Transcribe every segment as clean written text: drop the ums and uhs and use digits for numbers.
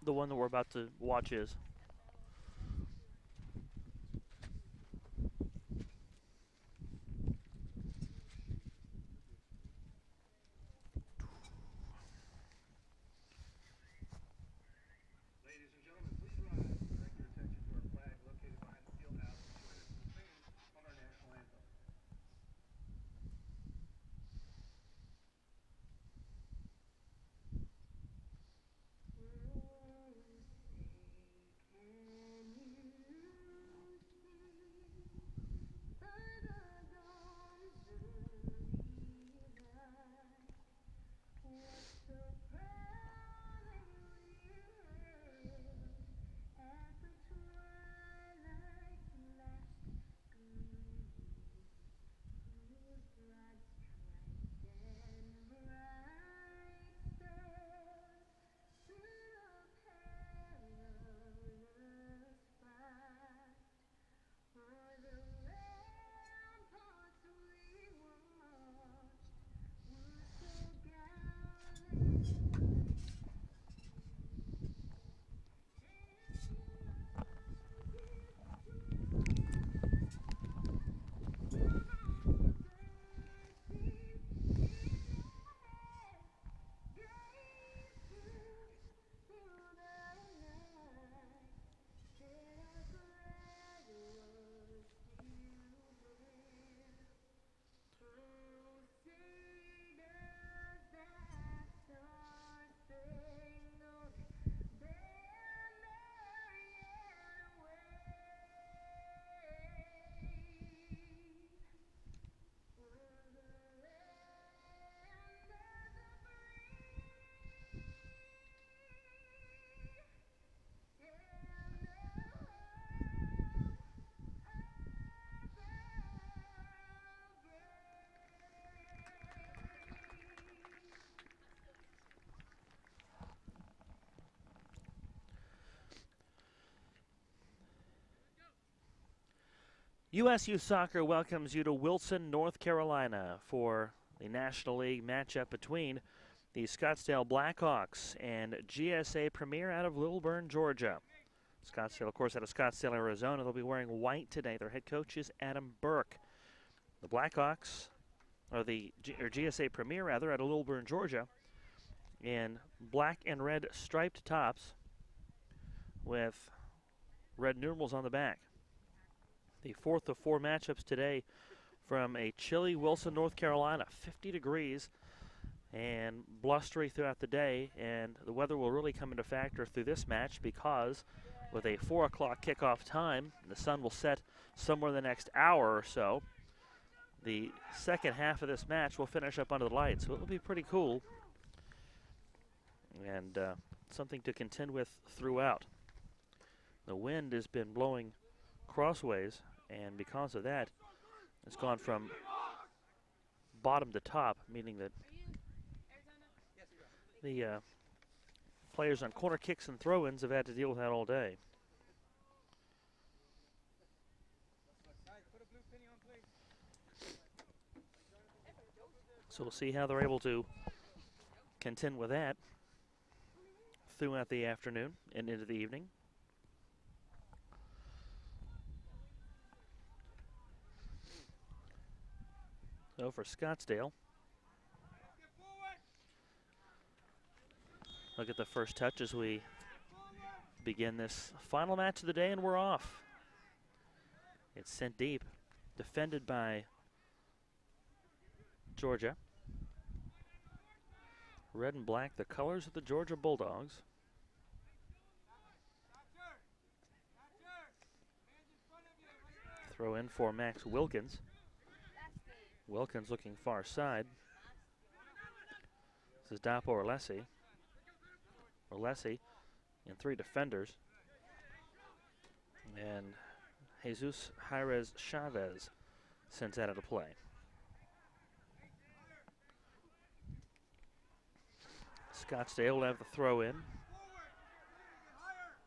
The one that we're about to watch is. USU Soccer welcomes you to Wilson, North Carolina for the National League matchup between the Scottsdale Blackhawks and GSA Premeir out of Little Bern, Georgia. Scottsdale, of course, out of Scottsdale, Arizona. They'll be wearing white today. Their head coach is Adam Burke. The Blackhawks, or GSA Premeir rather, out of Little Bern, Georgia, in black and red striped tops with red numerals on the back. The fourth of four matchups today from a chilly Wilson, North Carolina, 50 degrees and blustery throughout the day, and the weather will really come into factor through this match because with a 4 o'clock kickoff time, the sun will set somewhere in the next hour or so. The second half of this match will finish up under the lights, so it will be pretty cool and something to contend with throughout. The wind has been blowing crossways, and because of that, it's gone from bottom to top, meaning that the players on corner kicks and throw-ins have had to deal with that all day. So we'll see how they're able to contend with that throughout the afternoon and into the evening. So for Scottsdale, look at the first touch as we begin this final match of the day, and we're off. It's sent deep. defended by Georgia. Red and black, the colors of the Georgia Bulldogs. Throw in for Max Wilkins. Wilkins looking far side. This is Dapo Orlesi. Orlesi and 3 defenders. And Jesus Jairez Chavez sent out of play. Scottsdale will have the throw in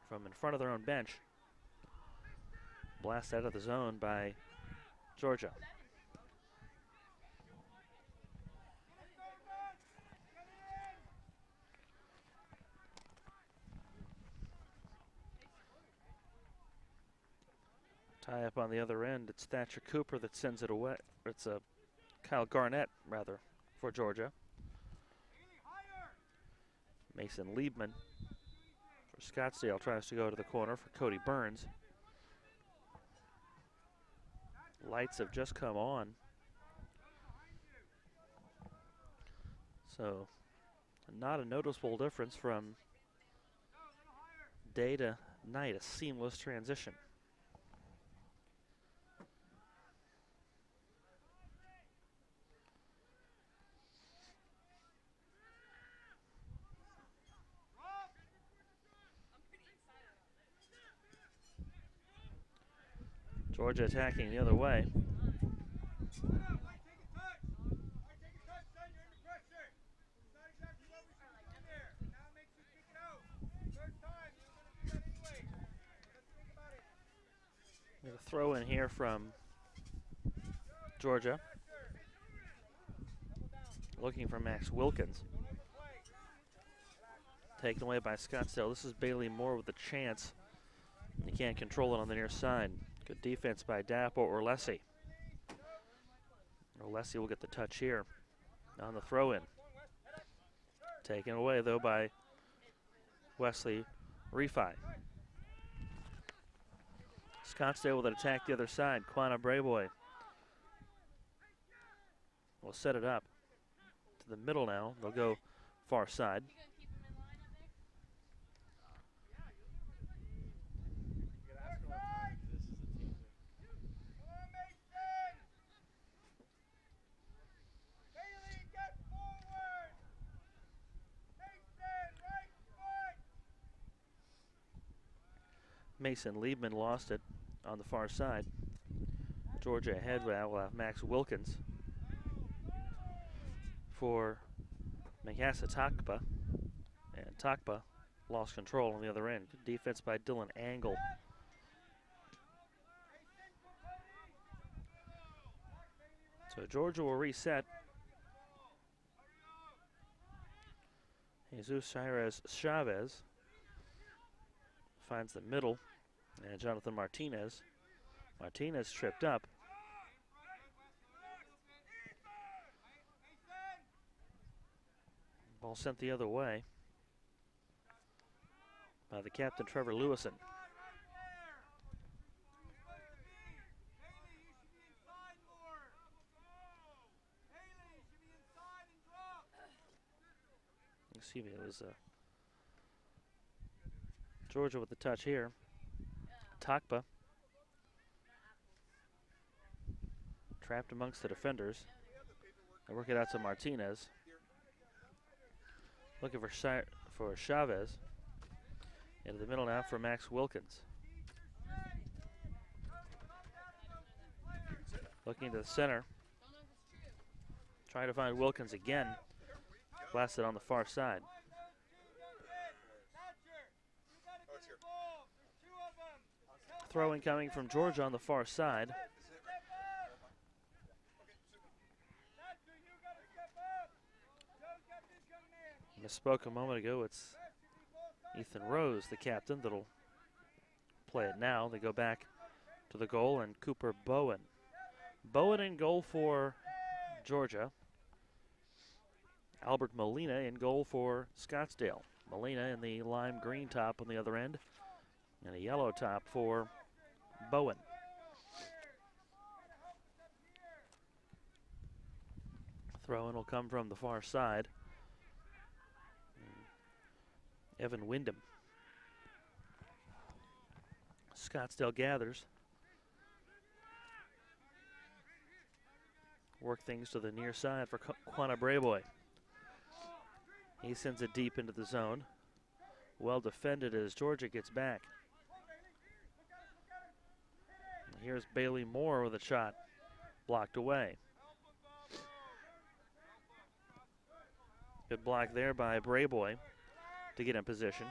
from in front of their own bench. Blast out of the zone by Georgia. Tie up on the other end. It's Thatcher Cooper that sends it away. It's a Kyle Garnett, rather, for Georgia. Mason Liebman for Scottsdale tries to go to the corner for Cody Burns. Lights have just come on. So not a noticeable difference from day to night, a seamless transition. Georgia attacking the other way. There's a throw in here from Georgia. Looking for Max Wilkins. Taken away by Scottsdale. This is Bailey Moore with a chance. He can't control it on the near side. Good defense by Dapo Orlesi. Orlesi will get the touch here on the throw-in. Taken away, though, by Wesley Refi. Scottsdale with an attack the other side. Quana Brayboy will set it up to the middle now. They'll go far side. Mason Liebman lost it on the far side. Georgia ahead will have Max Wilkins for Megasa Takpa. And Takpa lost control on the other end. Good defense by Dylan Angle. So Georgia will reset. Jesus Jairez Chavez finds the middle, and Jonathan Martinez. Martinez tripped up. Ball sent the other way by the captain, Trevor Lewison. Excuse me, it was Georgia with the touch here. Takpa trapped amongst the defenders. They work it out to Martinez. Looking for Chavez. Into the middle now for Max Wilkins. Looking to the center. Trying to find Wilkins again. Blasted on the far side. Throw-in coming from Georgia on the far side. Misspoke a moment ago. It's Ethan Rose, the captain, that'll play it now. They go back to the goal, and Cooper Bowen. Bowen in goal for Georgia. Albert Molina in goal for Scottsdale. Molina in the lime green top on the other end, and a yellow top for Bowen. Throw-in will come from the far side. Evan Wyndham. Scottsdale gathers. Work things to the near side for Quanah Brayboy. He sends it deep into the zone. Well defended as Georgia gets back. And here's Bailey Moore with a shot. Blocked away. Good block there by Brayboy to get in position.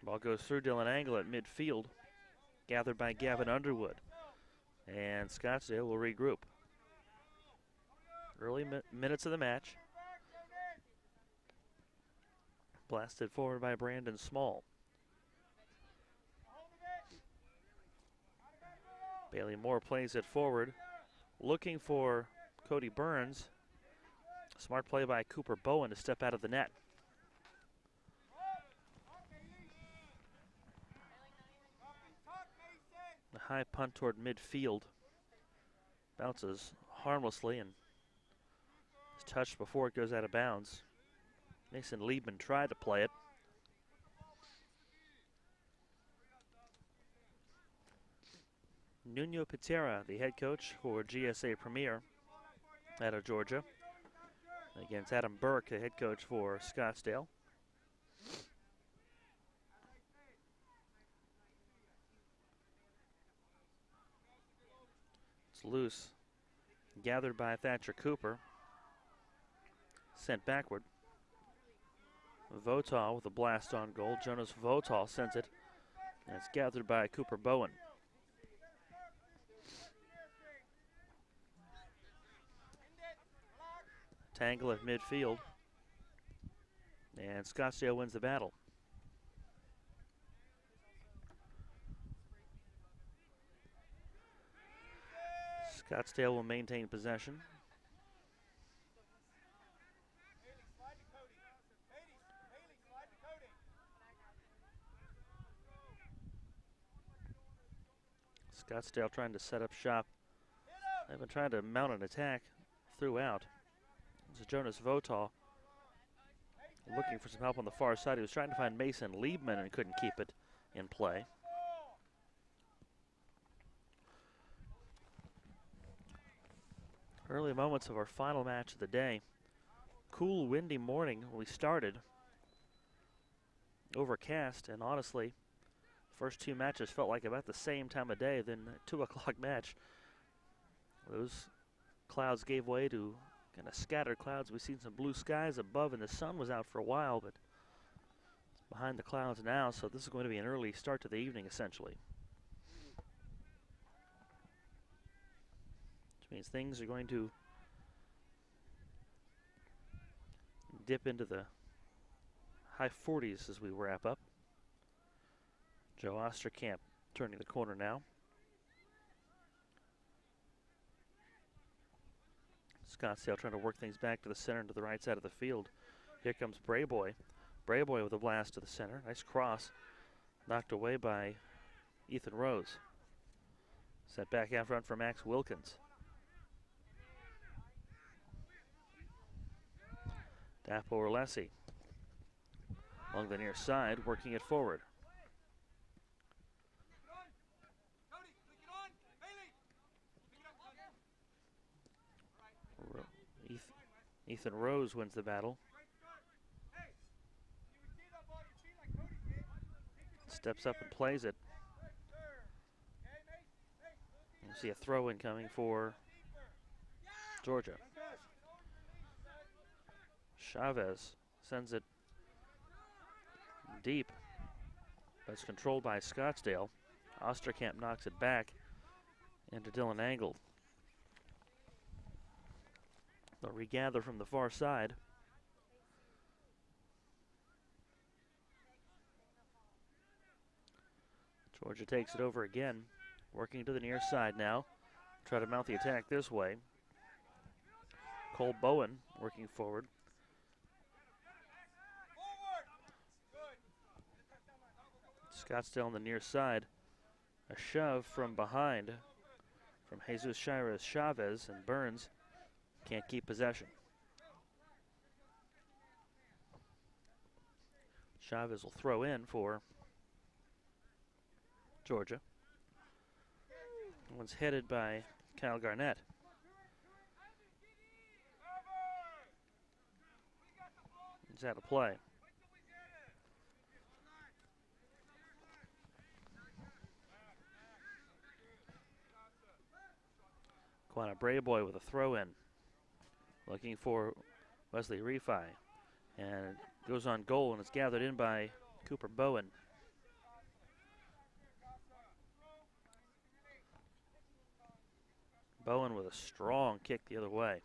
Ball goes through Dylan Angle at midfield. Gathered by Gavin Underwood. And Scottsdale will regroup. Early minutes of the match. Blasted forward by Brandon Small. Bailey Moore plays it forward. Looking for Cody Burns. Smart play by Cooper Bowen to step out of the net. The high punt toward midfield. Bounces harmlessly and is touched before it goes out of bounds. Mason Liebman tried to play it. Nuno Pitera, the head coach for GSA Premeir out of Georgia, against Adam Burke, the head coach for Scottsdale. It's loose. Gathered by Thatcher Cooper. Sent backward. Votal with a blast on goal. Jonas Votal sends it. And it's gathered by Cooper Bowen. Tangle at midfield. And Scottsdale wins the battle. Scottsdale will maintain possession. Scottsdale trying to set up shop. They've been trying to mount an attack throughout. This is Jonas Votal looking for some help on the far side. He was trying to find Mason Liebman and couldn't keep it in play. Early moments of our final match of the day. Cool, windy morning when we started. Overcast, and honestly, first two matches felt like about the same time of day. Then 2 o'clock match, those clouds gave way to kind of scattered clouds. We've seen some blue skies above, and the sun was out for a while, but it's behind the clouds now, so this is going to be an early start to the evening, essentially. Which means things are going to dip into the high 40s as we wrap up. Joe Osterkamp turning the corner now. Scottsdale trying to work things back to the center and to the right side of the field. Here comes Brayboy. Brayboy with a blast to the center. Nice cross. Knocked away by Ethan Rose. Set back out front for Max Wilkins. Dapo Orlesi along the near side, working it forward. Ethan Rose wins the battle. Steps up and plays it. You see a throw in coming for Georgia. Chavez sends it deep, but it's controlled by Scottsdale. Osterkamp knocks it back into Dylan Angle. They'll regather from the far side. Georgia takes it over again, working to the near side now. Try to mount the attack this way. Cole Bowen working forward. Scottsdale on the near side. A shove from behind from Jesus Chavez, and Burns Can't keep possession. Chavez will throw in for Georgia. One's headed by Kyle Garnett. He's out of play. Quanah Brayboy with a throw in. Looking for Wesley Refi. And goes on goal and is gathered in by Cooper Bowen. Bowen with a strong kick the other way.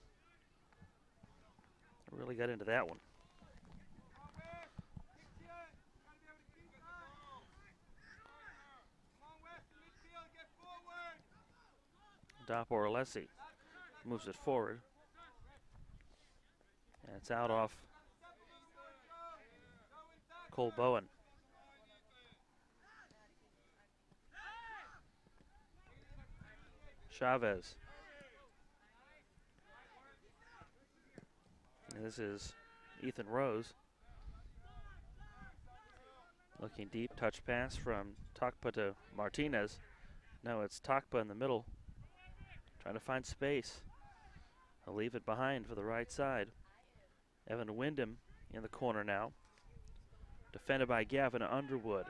Really got into that one. Dop Orlesi moves it forward. And it's out off Cole Bowen. Chavez. And this is Ethan Rose. Looking deep, touch pass from Takpa to Martinez. Now it's Takpa in the middle, trying to find space. He'll leave it behind for the right side. Evan Wyndham in the corner now. Defended by Gavin Underwood.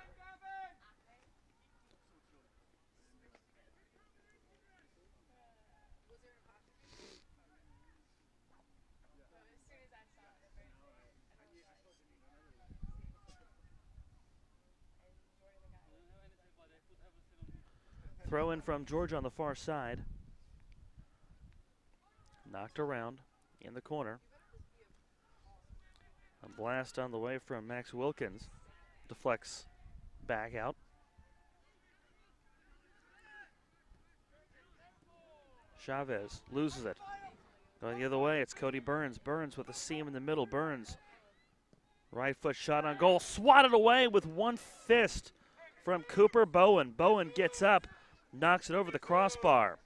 Throw in from Georgia on the far side. Knocked around in the corner. A blast on the way from Max Wilkins. Deflects back out. Chavez loses it. Going the other way, it's Cody Burns. Burns with a seam in the middle. Burns, right foot shot on goal. Swatted away with one fist from Cooper Bowen. Bowen gets up, knocks it over the crossbar.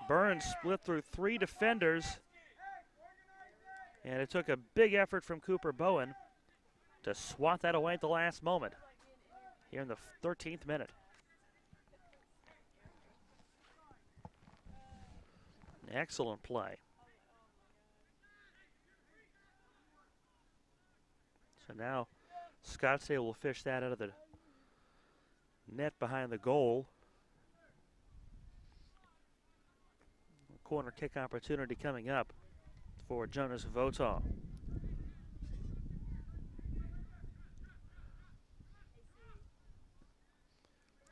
Burns split through three defenders. And it took a big effort from Cooper Bowen to swat that away at the last moment here in the 13th minute. Excellent play. So now Scottsdale will fish that out of the net behind the goal. Corner kick opportunity coming up for Jonas Votaw.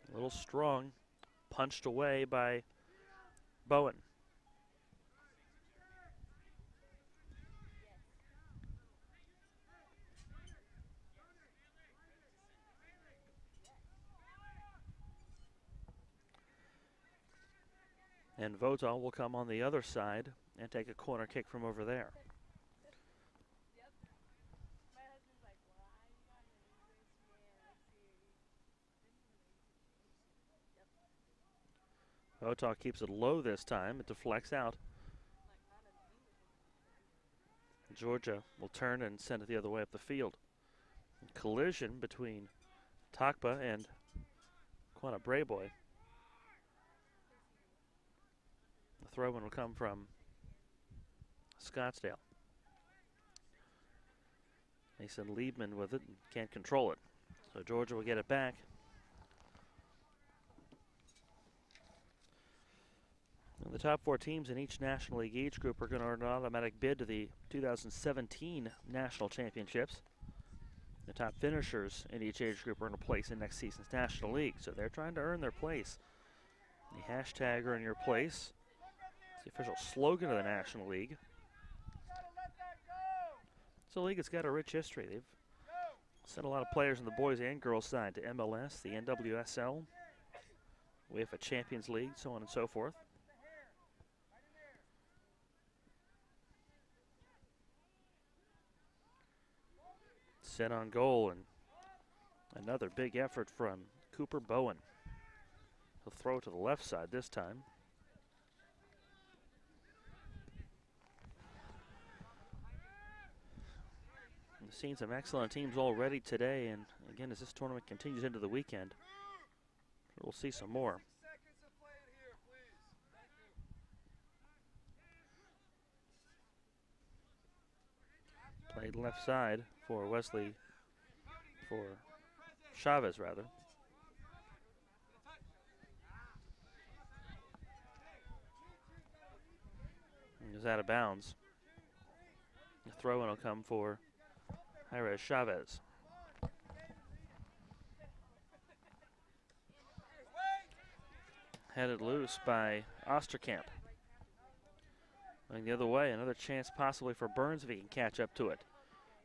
A little strong, punched away by Bowen. And Votaw will come on the other side and take a corner kick from over there. Votaw keeps it low this time. It deflects out. Georgia will turn and send it the other way up the field. Collision between Takpa and Quanah Brayboy. The throw-in will come from Scottsdale. Mason Liebman with it and can't control it. So Georgia will get it back. And the top four teams in each National League age group are going to earn an automatic bid to the 2017 National Championships. The top finishers in each age group earn a place in next season's National League. So they're trying to earn their place. The hashtag earn your place. It's the official slogan of the National League. It's a league that's got a rich history. They've sent a lot of players on the boys and girls side to MLS, the NWSL, UEFA Champions League, so on and so forth. Set on goal, and another big effort from Cooper Bowen. He'll throw to the left side this time. We've seen some excellent teams already today, and again, as this tournament continues into the weekend, we'll see some more. Played left side for Chavez rather. He was out of bounds. The throw-in will come for Jairez Chavez. Headed loose by Osterkamp. Going the other way, another chance possibly for Burns if he can catch up to it.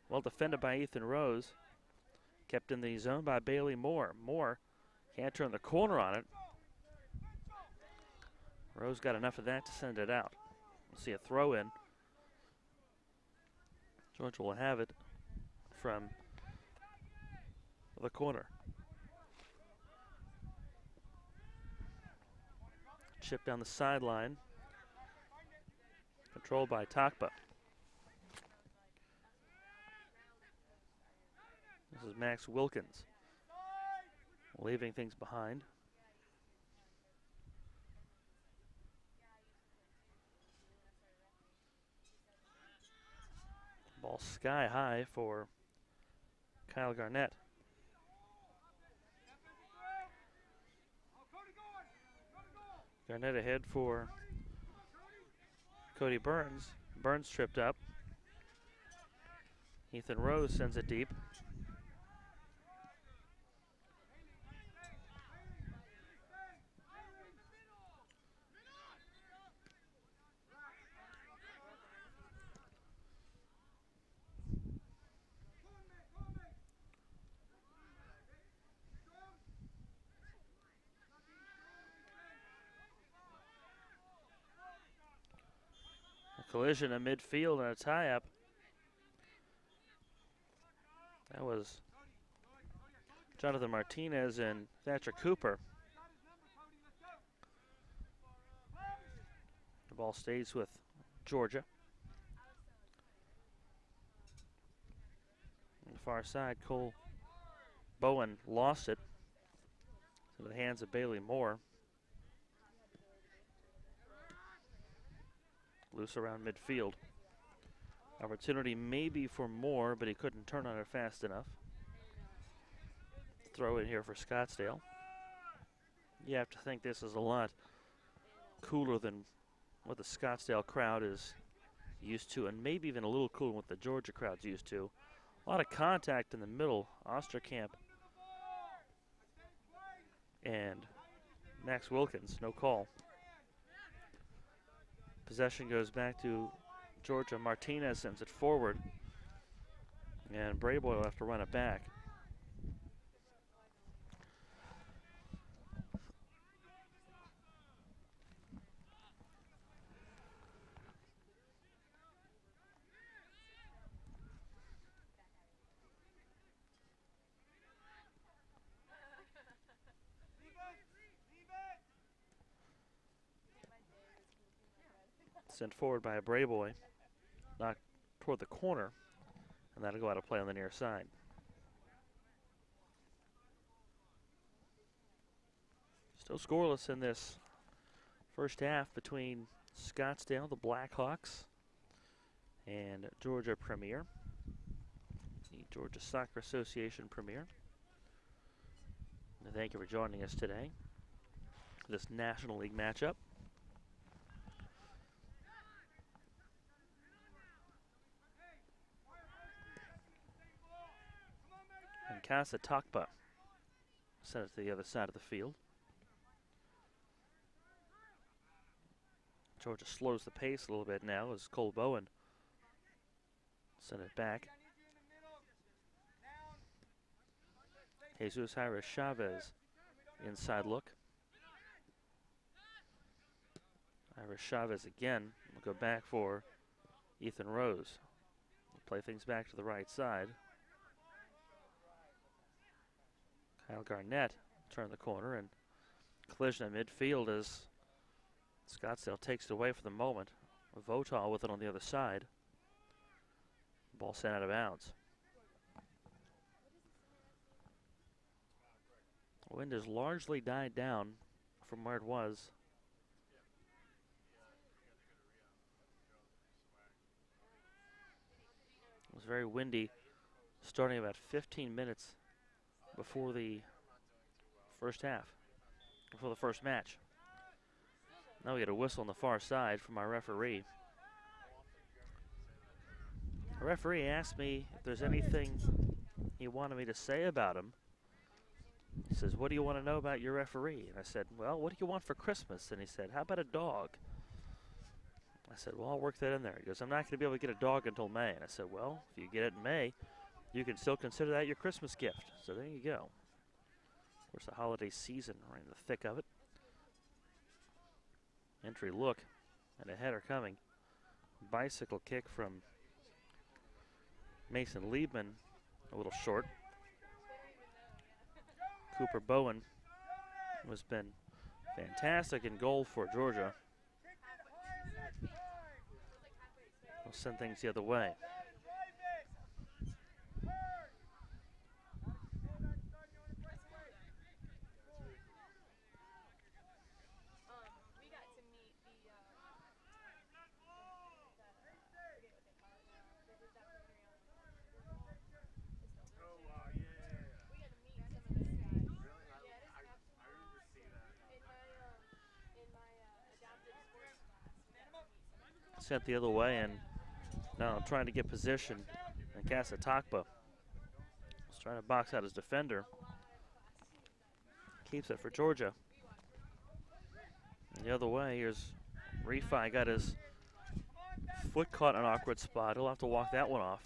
Well defended by Ethan Rose. Kept in the zone by Bailey Moore. Moore can't turn the corner on it. Rose got enough of that to send it out. We'll see a throw in. Georgia will have it from the corner. Chip down the sideline. Controlled by Takba. This is Max Wilkins leaving things behind. Ball sky high for Kyle Garnett. Garnett ahead for Cody Burns. Burns tripped up. Ethan Rose sends it deep. Collision in midfield and a tie-up. That was Jonathan Martinez and Thatcher Cooper. The ball stays with Georgia. On the far side, Cole Bowen lost it to the hands of Bailey Moore. Loose around midfield. Opportunity maybe for Moore, but he couldn't turn on it fast enough. Throw in here for Scottsdale. You have to think this is a lot cooler than what the Scottsdale crowd is used to, and maybe even a little cooler than what the Georgia crowd's used to. A lot of contact in the middle. Osterkamp and Max Wilkins, no call. Possession goes back to Georgia. Martinez sends it forward, and Brayboy will have to run it back. Sent forward by a Brayboy, knocked toward the corner, and that'll go out of play on the near side. Still scoreless in this first half between Scottsdale, the Blackhawks, and Georgia Premeir, the Georgia Soccer Association Premeir. And thank you for joining us today for this National League matchup. And Casa Takba sent it to the other side of the field. Georgia slows the pace a little bit now as Cole Bowen sent it back. Jesus Jairez Chavez, inside look. Jairez Chavez again will go back for Ethan Rose. We'll play things back to the right side. Kyle Garnett turned the corner, and collision in midfield as Scottsdale takes it away for the moment. Votal with it on the other side. Ball sent out of bounds. Wind has largely died down from where it was. It was very windy starting about 15 minutes before the first half, before the first match. Now we get a whistle on the far side from our referee. The referee asked me if there's anything he wanted me to say about him. He says, "What do you want to know about your referee?" And I said, "Well, what do you want for Christmas?" And he said, "How about a dog?" I said, "Well, I'll work that in there." He goes, "I'm not going to be able to get a dog until May." And I said, "Well, if you get it in May, you can still consider that your Christmas gift." So there you go. Of course, the holiday season, right in the thick of it. Entry look and a header coming. Bicycle kick from Mason Liebman, a little short. Cooper Bowen has been fantastic in goal for Georgia. We'll send things the other way. Sent the other way, and now trying to get position. And Kasatakpa is trying to box out his defender. Keeps it for Georgia. And the other way, here's Refi, got his foot caught in an awkward spot. He'll have to walk that one off.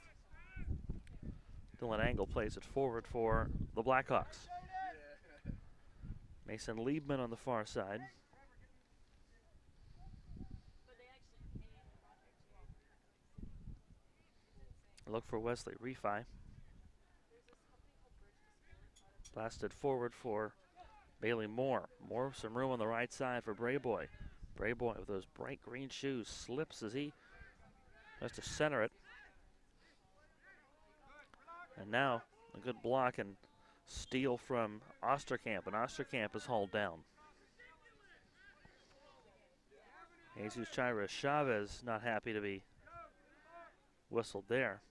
Dylan Angle plays it forward for the Blackhawks. Mason Liebman on the far side. Look for Wesley Refi. Blasted forward for Bailey Moore. Moore, some room on the right side for Brayboy. Brayboy with those bright green shoes slips as he has to center it. And now a good block and steal from Osterkamp, and Osterkamp is hauled down. Jesus Chira Chavez not happy to be whistled there.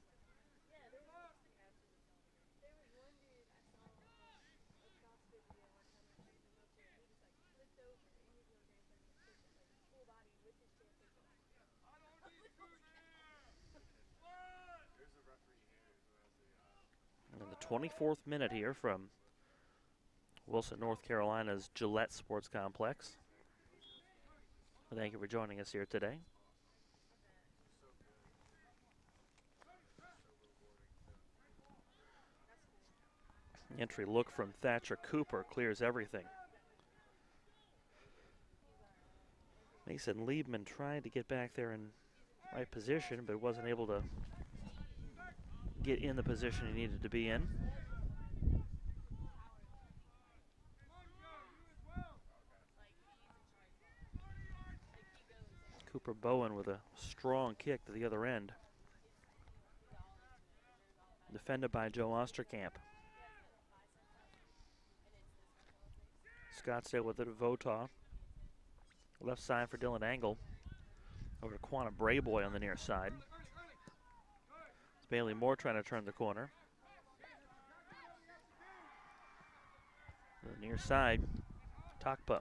And the 24th minute here from Wilson, North Carolina's Gillette Sports Complex. Thank you for joining us here today. Entry look from Thatcher Cooper clears everything. Mason Liebman tried to get back there in right position, but wasn't able to get in the position he needed to be in. Cooper Bowen with a strong kick to the other end. Defended by Joe Osterkamp. Scottsdale with it, Votaw. Left side for Dylan Angle. Over to Quanah Brayboy on the near side. It's Bailey Moore trying to turn the corner. The near side, Takpa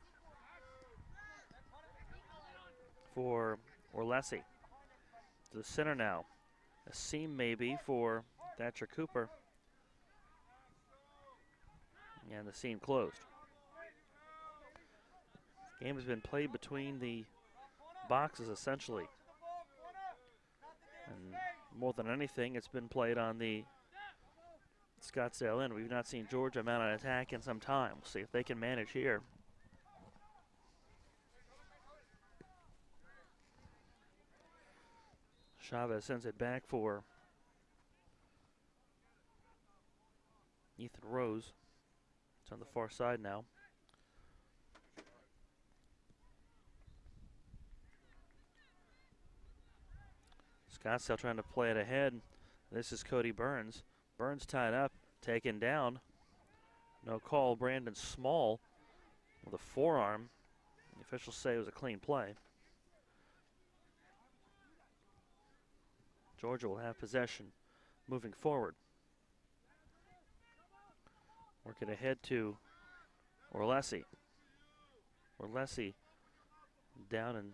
for Orlesi. To the center now. A seam maybe for Thatcher Cooper. And the seam closed. Game has been played between the boxes essentially. And more than anything, it's been played on the Scottsdale end. We've not seen Georgia mount an attack in some time. We'll see if they can manage here. Chavez sends it back for Ethan Rose. It's on the far side now. Scottsdale trying to play it ahead. This is Cody Burns. Burns tied up, taken down. No call, Brandon Small with a forearm. The officials say it was a clean play. Georgia will have possession moving forward. Work it ahead to Orlesi. Orlesi down and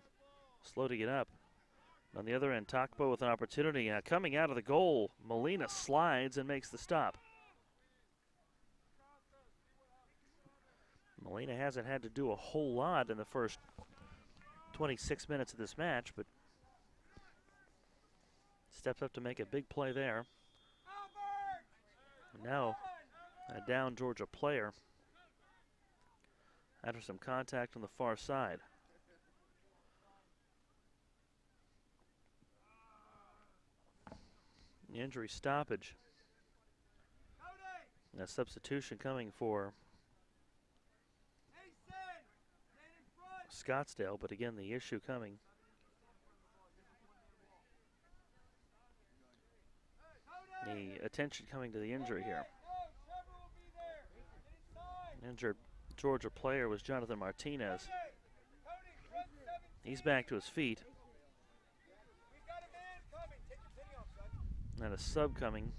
slow to get up. On the other end, Takbo with an opportunity. Coming out of the goal, Molina slides and makes the stop. Molina hasn't had to do a whole lot in the first 26 minutes of this match, but steps up to make a big play there. And now a down Georgia player after some contact on the far side. The injury stoppage. And a substitution coming for Scottsdale, but again the issue coming. The attention coming to the injury here. An injured Georgia player was Jonathan Martinez. He's back to his feet. And a sub coming.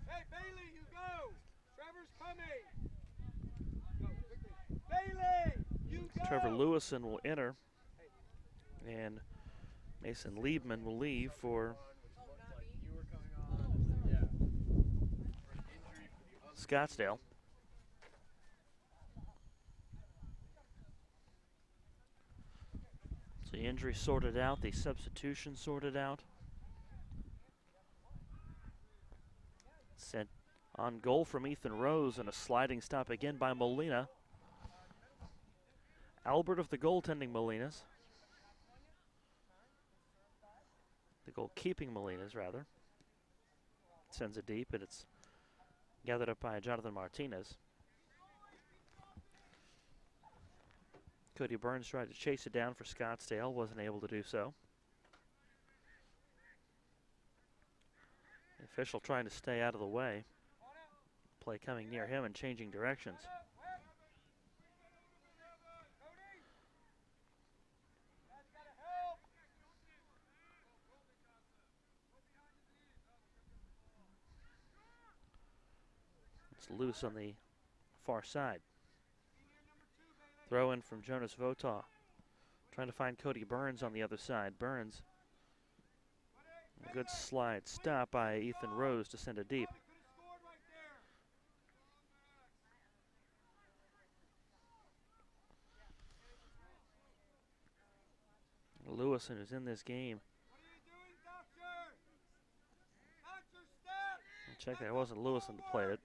Hey, Bailey, you go. Trevor's coming. Go, Bailey, you go. Trevor Lewison will enter, and Mason Liebman will leave for Scottsdale. So the injury sorted out, the substitution sorted out. Sent on goal from Ethan Rose, and a sliding stop again by Molina. Albert of the goaltending Molinas. The goalkeeping Molinas, rather. Sends it deep, and it's gathered up by Jonathan Martinez. Cody Burns tried to chase it down for Scottsdale, wasn't able to do so. The official trying to stay out of the way. Play coming near him and changing directions. It's loose on the far side. Throw in from Jonas Votaw. Trying to find Cody Burns on the other side. Burns. A good slide stop by Ethan Rose to send it deep. Lewison, who's in this game. Check that, it wasn't Lewison that played it.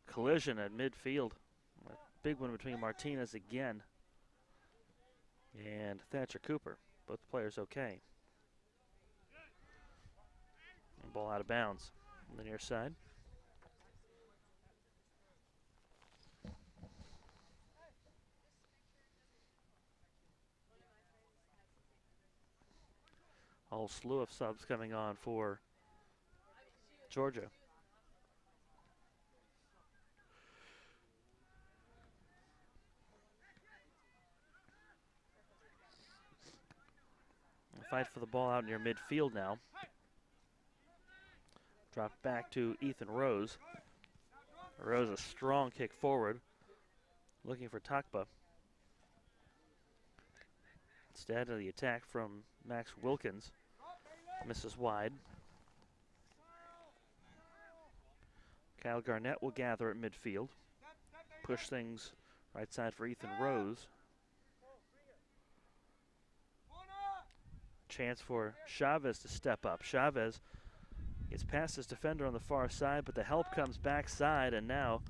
Collision at midfield. A big one between Martinez again and Thatcher Cooper. Both players okay. And ball out of bounds on the near side. A whole slew of subs coming on for Georgia. Fight for the ball out near midfield now. Drop back to Ethan Rose. Rose, a strong kick forward, looking for Takba. Instead of the attack from Max Wilkins. Misses wide. Kyle Garnett will gather at midfield. Push things right side for Ethan Rose. Chance for Chavez to step up. Chavez gets past his defender on the far side, but the help comes backside, and now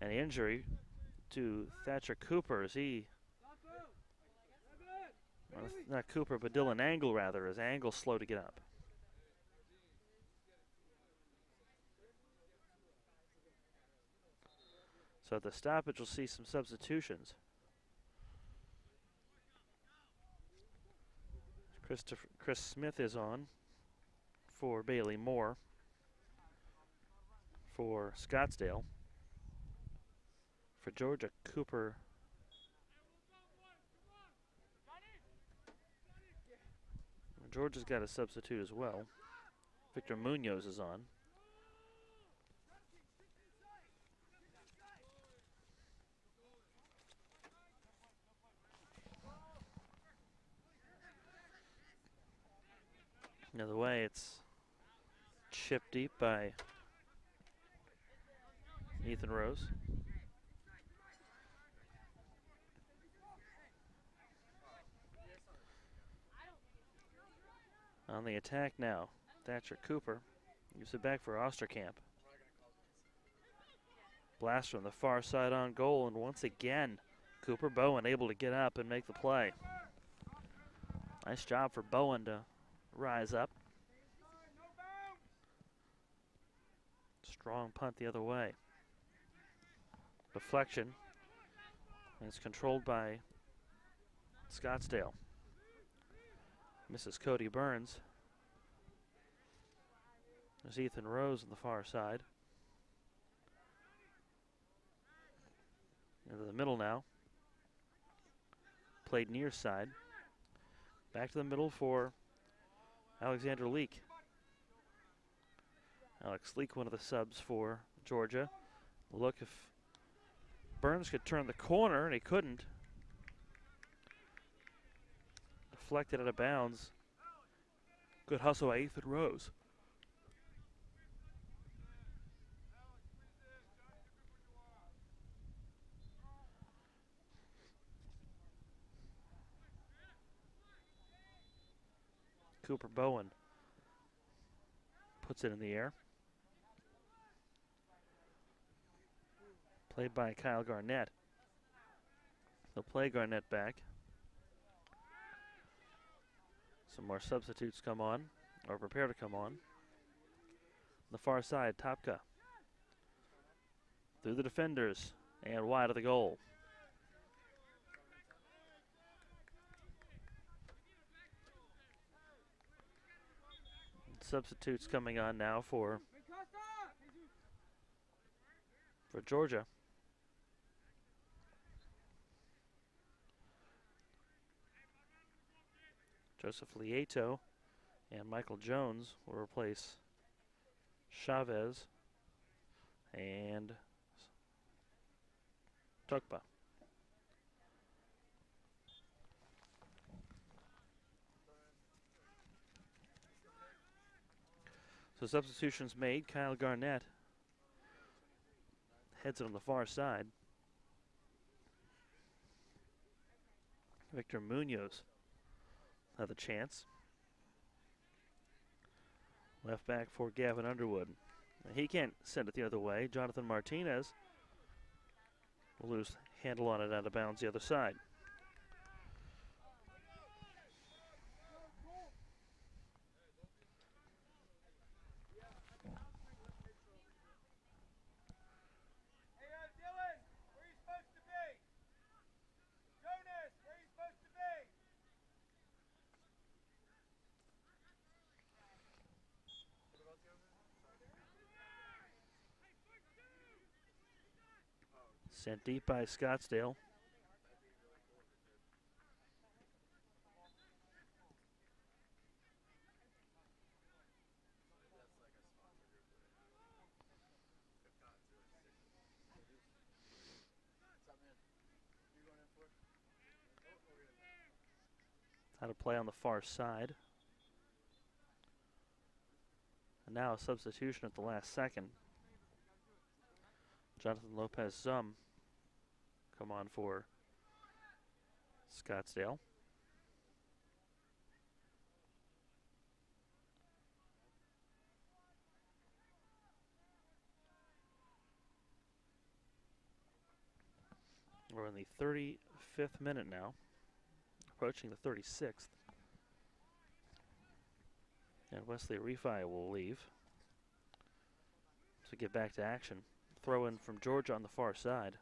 an injury to Thatcher Cooper as he, well, not Cooper, but Dylan Angle rather, as Angle's slow to get up. So at the stoppage, we'll see some substitutions. Chris Smith is on for Bailey Moore for Scottsdale. For Georgia, Cooper. Georgia's got a substitute as well. Victor Munoz is on. The other way, it's chipped deep by Ethan Rose. On the attack now, Thatcher Cooper gives it back for Osterkamp. Blast from the far side on goal, and once again, Cooper Bowen able to get up and make the play. Nice job for Bowen to rise up. Strong punt the other way. Deflection. And it's controlled by Scottsdale. Misses Cody Burns. There's Ethan Rose on the far side. Into the middle now. Played near side. Back to the middle for Alexander Leak. Alex Leak, one of the subs for Georgia. Look if Burns could turn the corner, and he couldn't. Deflected out of bounds. Good hustle by Ethan Rose. Cooper Bowen puts it in the air. Played by Kyle Garnett. They'll play Garnett back. Some more substitutes come on, or prepare to come on. The far side, Topka. Through the defenders, and wide of the goal. Substitutes coming on now for Georgia. Joseph Lieto and Michael Jones will replace Chavez and Tukpa. So substitutions made. Kyle Garnett heads it on the far side. Victor Munoz had the chance. Left back for Gavin Underwood. He can't send it the other way. Jonathan Martinez will lose handle on it out of bounds the other side. Sent deep by Scottsdale. How to play on the far side. And now a substitution at the last second. Jonathan Lopez-Zum come on for Scottsdale. We're in the 35th minute now, approaching the 36th. And Wesley Refi will leave to get back to action. Throw in from Georgia on the far side.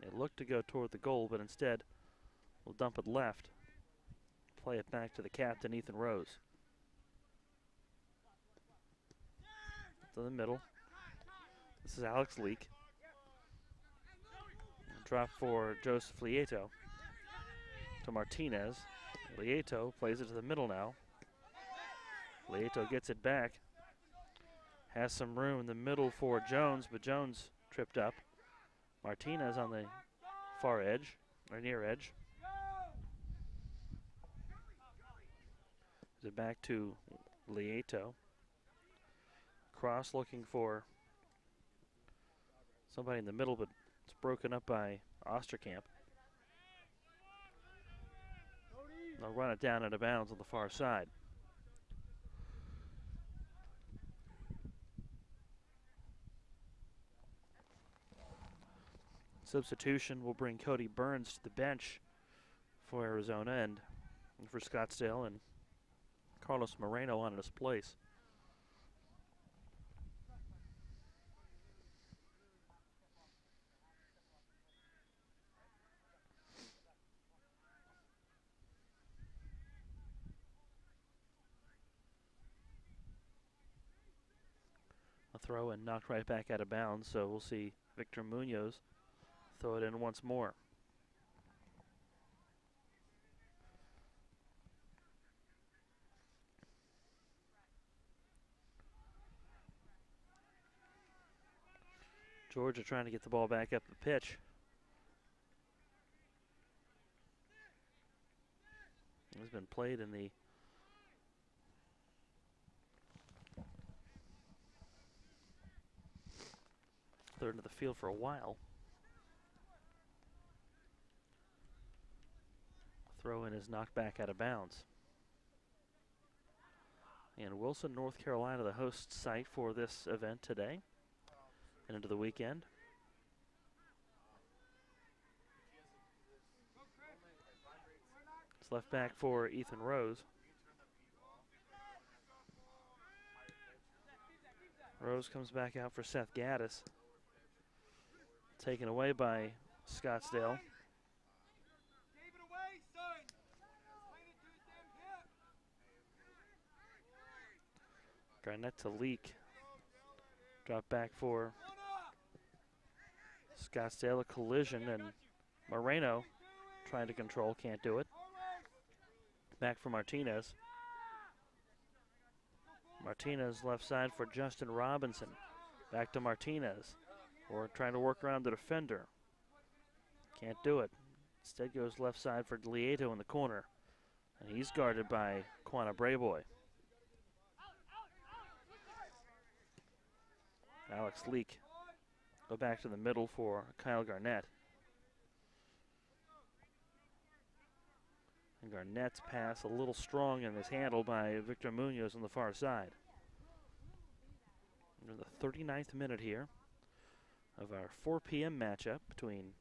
They look to go toward the goal, but instead will dump it left. Play it back to the captain, Ethan Rose. To the middle. This is Alex Leak. Drop for Joseph Lieto to Martinez. Lieto plays it to the middle now. Lieto gets it back. Has some room in the middle for Jones, but Jones tripped up. Martinez on the far edge, or near edge. Gives it back to Lieto. Cross looking for somebody in the middle, but it's broken up by Osterkamp. They'll run it down out of bounds on the far side. Substitution will bring Cody Burns to the bench for Arizona and for Scottsdale, and Carlos Moreno on in his place. A throw and knocked right back out of bounds, so we'll see Victor Munoz throw it in once more. Georgia trying to get the ball back up the pitch. It's been played in the third of the field for a while. Throw in is knocked back out of bounds. And Wilson, North Carolina, the host site for this event today and into the weekend. It's left back for Ethan Rose. Rose comes back out for Seth Gaddis. Taken away by Scottsdale. Garnett to Leak. Drop back for Scottsdale, a collision, and Moreno trying to control, can't do it. Back for Martinez. Martinez left side for Justin Robinson. Back to Martinez. Or trying to work around the defender. Can't do it. Instead goes left side for Lieto in the corner. And he's guarded by Quanah Brayboy. Alex Leak. Go back to the middle for Kyle Garnett. And Garnett's pass a little strong and is handled by Victor Munoz on the far side. We're in the 39th minute here of our 4 p.m. matchup between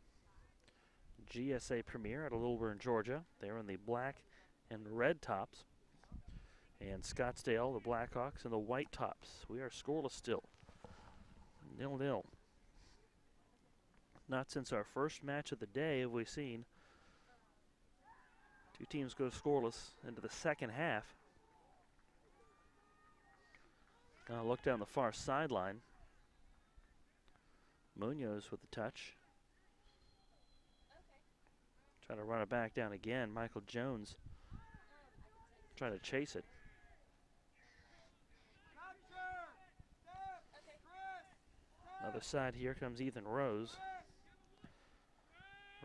GSA Premeir out of Little Burn, Georgia. They're in the black and red tops. And Scottsdale, the Blackhawks, in the white tops. We are scoreless still. 0-0. Not since our first match of the day have we seen two teams go scoreless into the second half. Now look down the far sideline. Munoz with the touch. Trying to run it back down again. Michael Jones trying to chase it. Other side here comes Ethan Rose.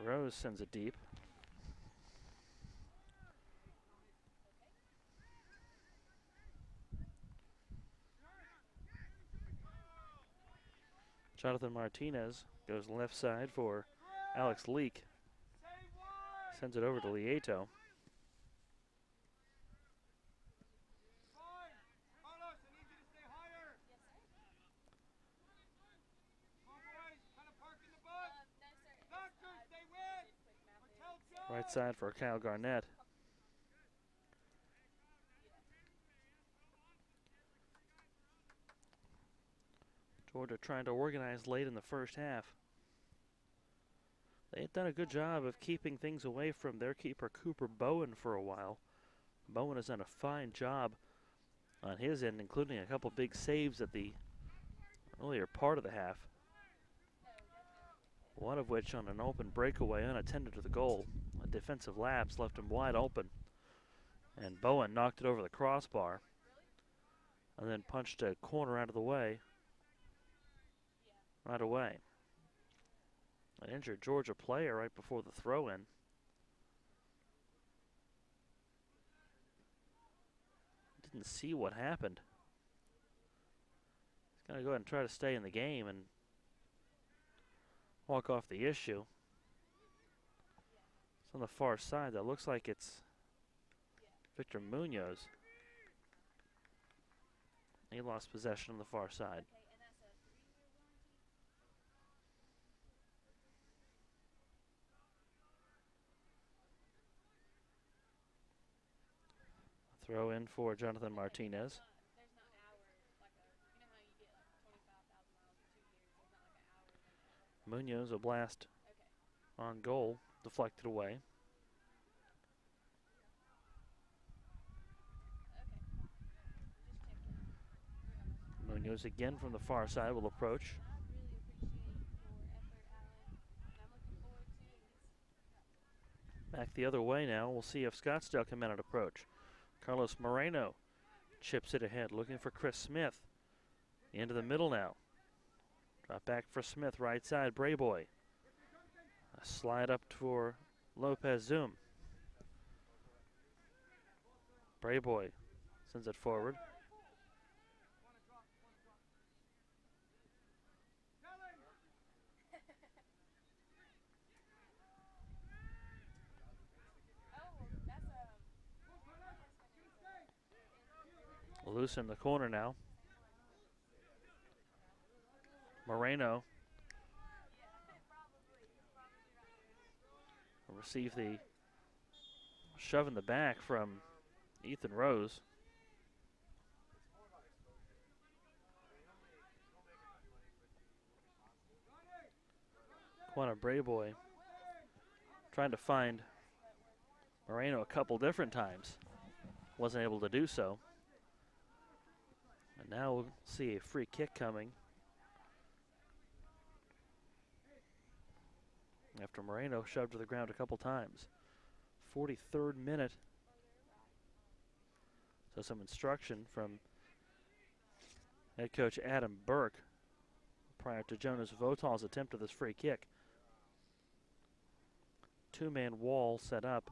Rose sends it deep. Jonathan Martinez goes left side for Alex Leak. Sends it over to Lieto. Right side for Kyle Garnett. Georgia trying to organize late in the first half. They had done a good job of keeping things away from their keeper, Cooper Bowen, for a while. Bowen has done a fine job on his end, including a couple big saves at the earlier part of the half. One of which on an open breakaway unattended to the goal. A defensive lapse left him wide open. And Bowen knocked it over the crossbar and then punched a corner out of the way right away. An injured Georgia player right before the throw-in. Didn't see what happened. He's going to go ahead and try to stay in the game and walk off the issue. It's on the far side. That looks like it's Victor Munoz. He lost possession on the far side. Throw in for Jonathan Martinez. Munoz, a blast on goal, deflected away. Munoz again from the far side will approach. Back the other way now. We'll see if Scottsdale come in and approach. Carlos Moreno chips it ahead, looking for Chris Smith. Into the middle now. Drop back for Smith, right side, Brayboy. A slide up for Lopez Zoom. Brayboy sends it forward. Loose in the corner now. Moreno will receive the shove in the back from Ethan Rose. Quanah Brayboy trying to find Moreno a couple different times. Wasn't able to do so. And now we'll see a free kick coming after Moreno shoved to the ground a couple times. 43rd minute. So some instruction from head coach Adam Burke prior to Jonas Votal's attempt at this free kick. Two-man wall set up.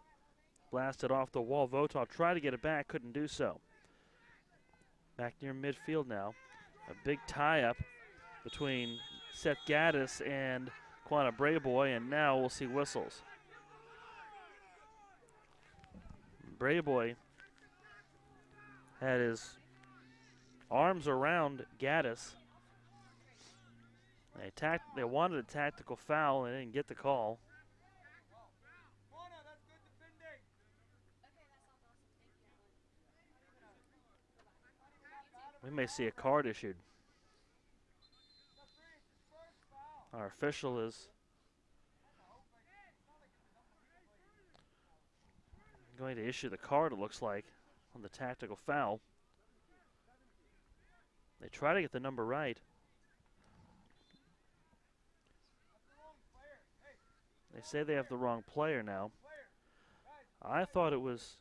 Blasted off the wall. Votal tried to get it back, couldn't do so. Back near midfield now. A big tie-up between Seth Gaddis and Quanah Brayboy, and now we'll see whistles. Brayboy had his arms around Gaddis. They wanted a tactical foul and didn't get the call. We may see a card issued. Our official is going to issue the card, it looks like, on the tactical foul. They try to get the number right. They say they have the wrong player now. I thought it was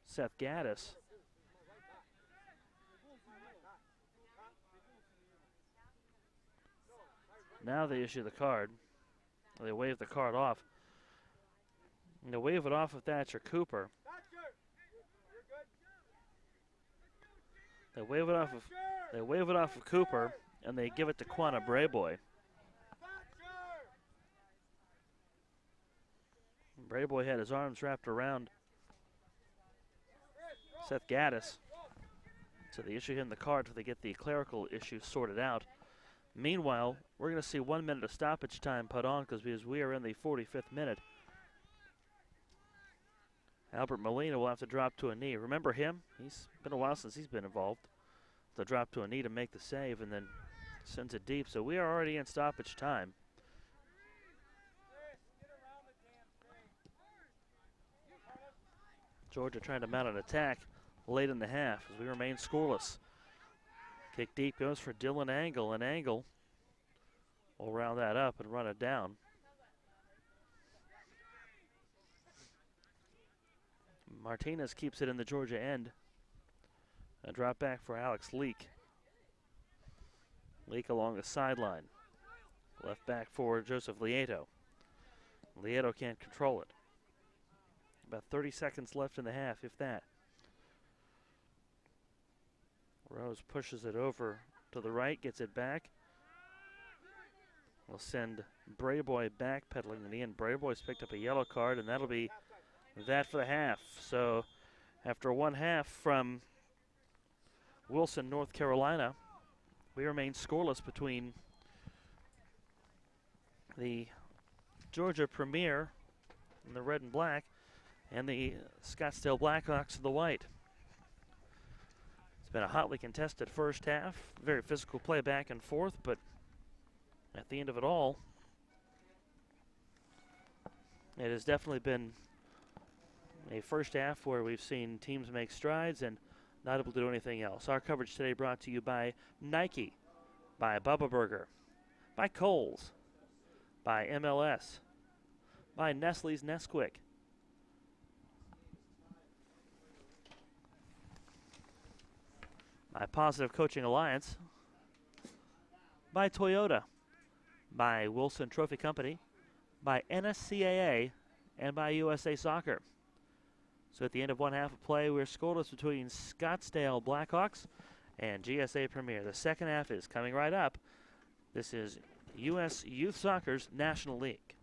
Seth Gaddis. Now they issue the card. They wave the card off. And they wave it off of Thatcher Cooper. They wave it off of Cooper, and they give it to Quanah Brayboy. Brayboy had his arms wrapped around Seth Gaddis. So they issue him the card until they get the clerical issue sorted out. Meanwhile, we're going to see 1 minute of stoppage time put on because we are in the 45th minute. Albert Molina will have to drop to a knee. Remember him? He's been a while since he's been involved. They'll drop to a knee to make the save and then sends it deep. So we are already in stoppage time. Georgia trying to mount an attack late in the half as we remain scoreless. Kick deep goes for Dylan Angle, and Angle will round that up and run it down. Martinez keeps it in the Georgia end. A drop back for Alex Leak. Leak along the sideline. Left back for Joseph Lieto. Lieto can't control it. About 30 seconds left in the half, if that. Rose pushes it over to the right, gets it back. We'll send Brayboy backpedaling in the end. Brayboy's picked up a yellow card, and that'll be that for the half. So after one half from Wilson, North Carolina, we remain scoreless between the Georgia Premeir in the red and black and the Scottsdale Blackhawks in the white. It's been a hotly contested first half, very physical play back and forth, but at the end of it all, it has definitely been a first half where we've seen teams make strides and not able to do anything else. Our coverage today brought to you by Nike, by Bubba Burger, by Kohl's, by MLS, by Nestle's Nesquik, by Positive Coaching Alliance, by Toyota, by Wilson Trophy Company, by NSCAA, and by USA Soccer. So at the end of one half of play, we're scoreless between Scottsdale Blackhawks and GSA Premeir. The second half is coming right up. This is U.S. Youth Soccer's National League.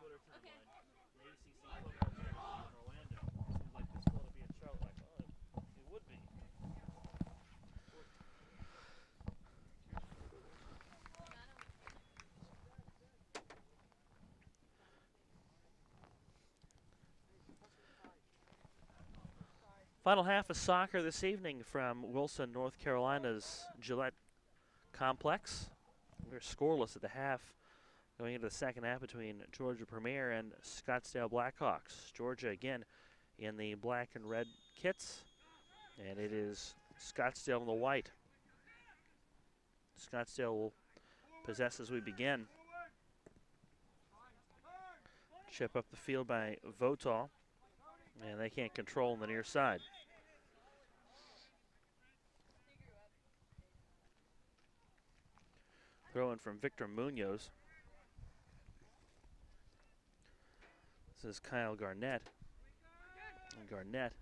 Twitter timeline. The ACC football championship in Orlando. Seems like this going to be in Charlotte. Like, oh, it would be. Final half of soccer this evening from Wilson, North Carolina's Gillette Complex. We're scoreless at the half going into the second half between Georgia Premeir and Scottsdale Blackhawks. Georgia again in the black and red kits, and it is Scottsdale in the white. Scottsdale will possess as we begin. Chip up the field by Votaw, and they can't control on the near side. Throw in from Victor Munoz. This is Kyle Garnett. And Garnett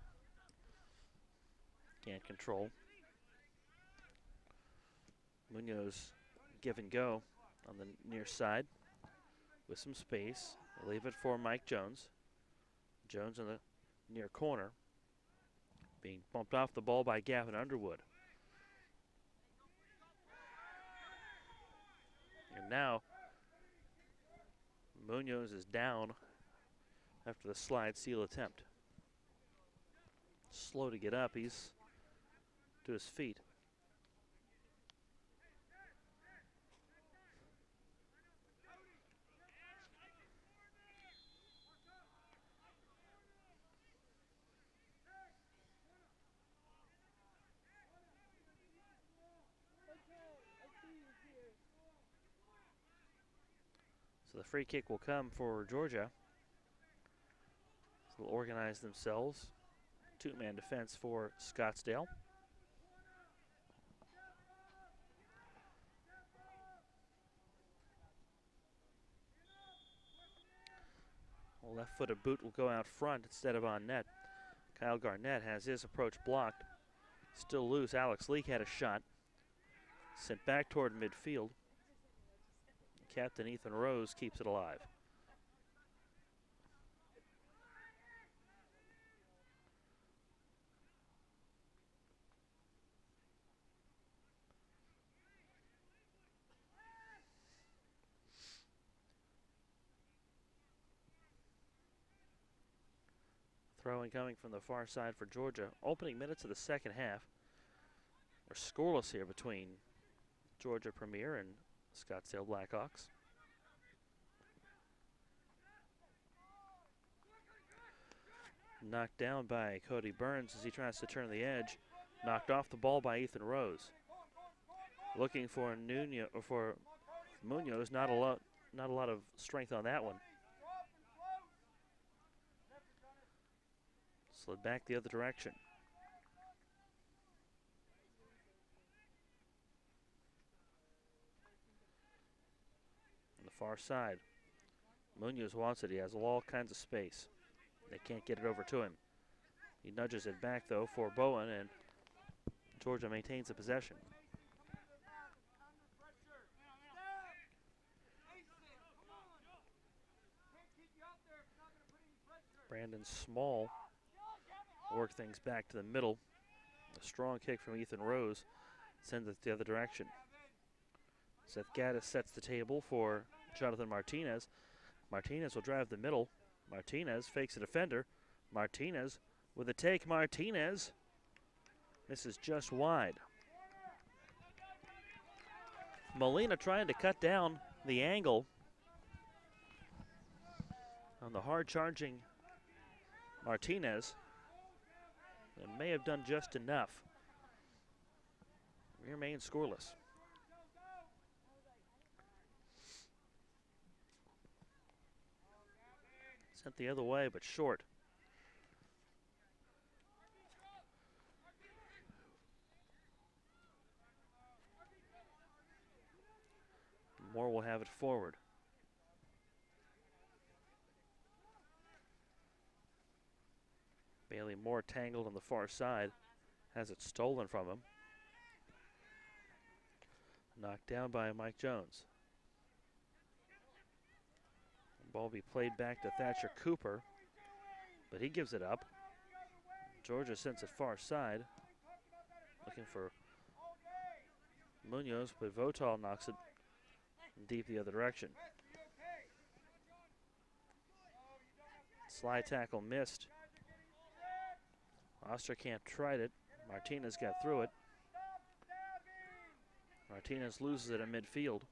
can't control. Munoz give and go on the near side with some space. They leave it for Mike Jones. Jones in the near corner, being bumped off the ball by Gavin Underwood. And now Munoz is down after the slide seal attempt. Slow to get up, he's to his feet. So the free kick will come for Georgia. So they'll organize themselves. Two-man defense for Scottsdale. A left-footed boot will go out front instead of on net. Kyle Garnett has his approach blocked. Still loose. Alex Leake had a shot. Sent back toward midfield. Captain Ethan Rose keeps it alive. Throwing coming from the far side for Georgia. Opening minutes of the second half. We're scoreless here between Georgia Premeir and Scottsdale Blackhawks. Knocked down by Cody Burns as he tries to turn the edge. Knocked off the ball by Ethan Rose. Looking for Munoz. Not a lot of strength on that one. Slid back the other direction. On the far side, Munoz wants it. He has all kinds of space. They can't get it over to him. He nudges it back, though, for Bowen, and Georgia maintains the possession. Brandon Small work things back to the middle. A strong kick from Ethan Rose sends it the other direction. Seth Gaddis sets the table for Jonathan Martinez. Martinez will drive the middle. Martinez fakes a defender. Martinez with a take. Martinez. This is just wide. Molina trying to cut down the angle on the hard charging Martinez. And may have done just enough. We remain scoreless. Sent the other way, but short. Moore will have it forward. Bailey Moore tangled on the far side. Has it stolen from him. Knocked down by Mike Jones. Ball be played back to Thatcher Cooper, but he gives it up. Georgia sends it far side, looking for Munoz, but Votal knocks it deep the other direction. Slide tackle missed. Osterkamp tried it. Martinez got through it. Martinez loses it at midfield.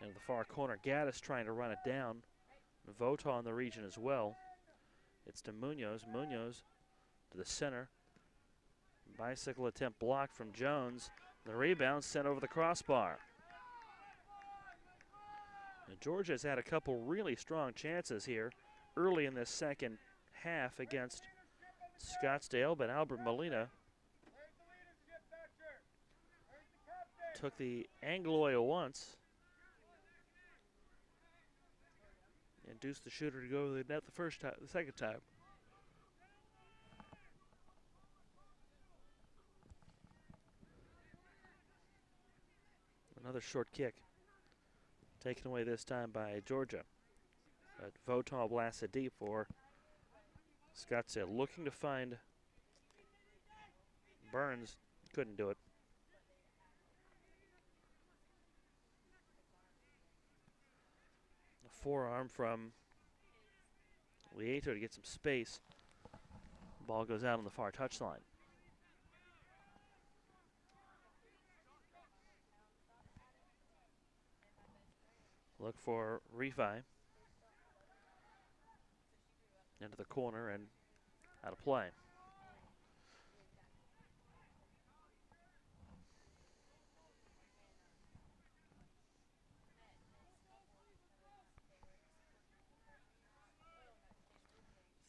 In the far corner, Gaddis trying to run it down. Votal in the region as well. It's to Munoz. Munoz to the center. Bicycle attempt blocked from Jones. The rebound sent over the crossbar. And Georgia has had a couple really strong chances here early in this second half against Scottsdale, but Albert Molina took the Angloy once. Induced the shooter to go to the net the second time. Another short kick, taken away this time by Georgia. But Votal blasted deep for Scottsdale, looking to find Burns, couldn't do it. A forearm from Lieto to get some space. Ball goes out on the far touchline. Look for Refi into the corner and out of play.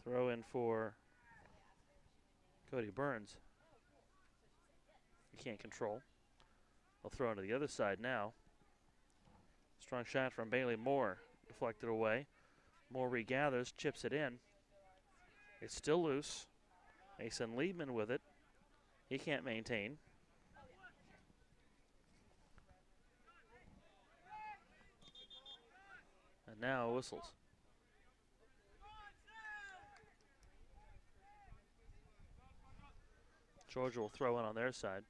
Throw in for Cody Burns. He can't control. They'll throw into the other side now. Strong shot from Bailey Moore, deflected away. Moore regathers, chips it in. It's still loose. Mason Liebman with it. He can't maintain. And now whistles. Georgia will throw in on their side.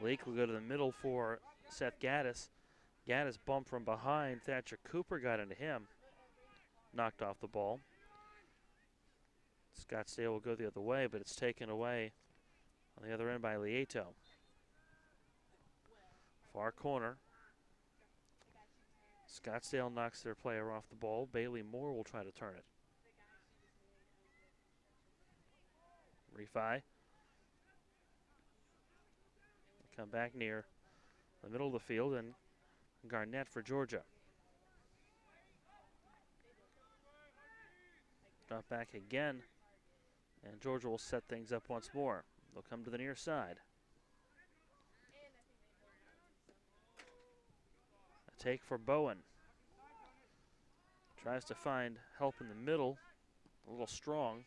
Leak will go to the middle for Seth Gaddis. Gaddis bumped from behind. Thatcher Cooper got into him. Knocked off the ball. Scottsdale will go the other way, but it's taken away on the other end by Lieto. Far corner. Scottsdale knocks their player off the ball. Bailey Moore will try to turn it. Refi. Come back near the middle of the field, and Garnett for Georgia. Drop back again, and Georgia will set things up once more. They'll come to the near side. A take for Bowen. Tries to find help in the middle, a little strong.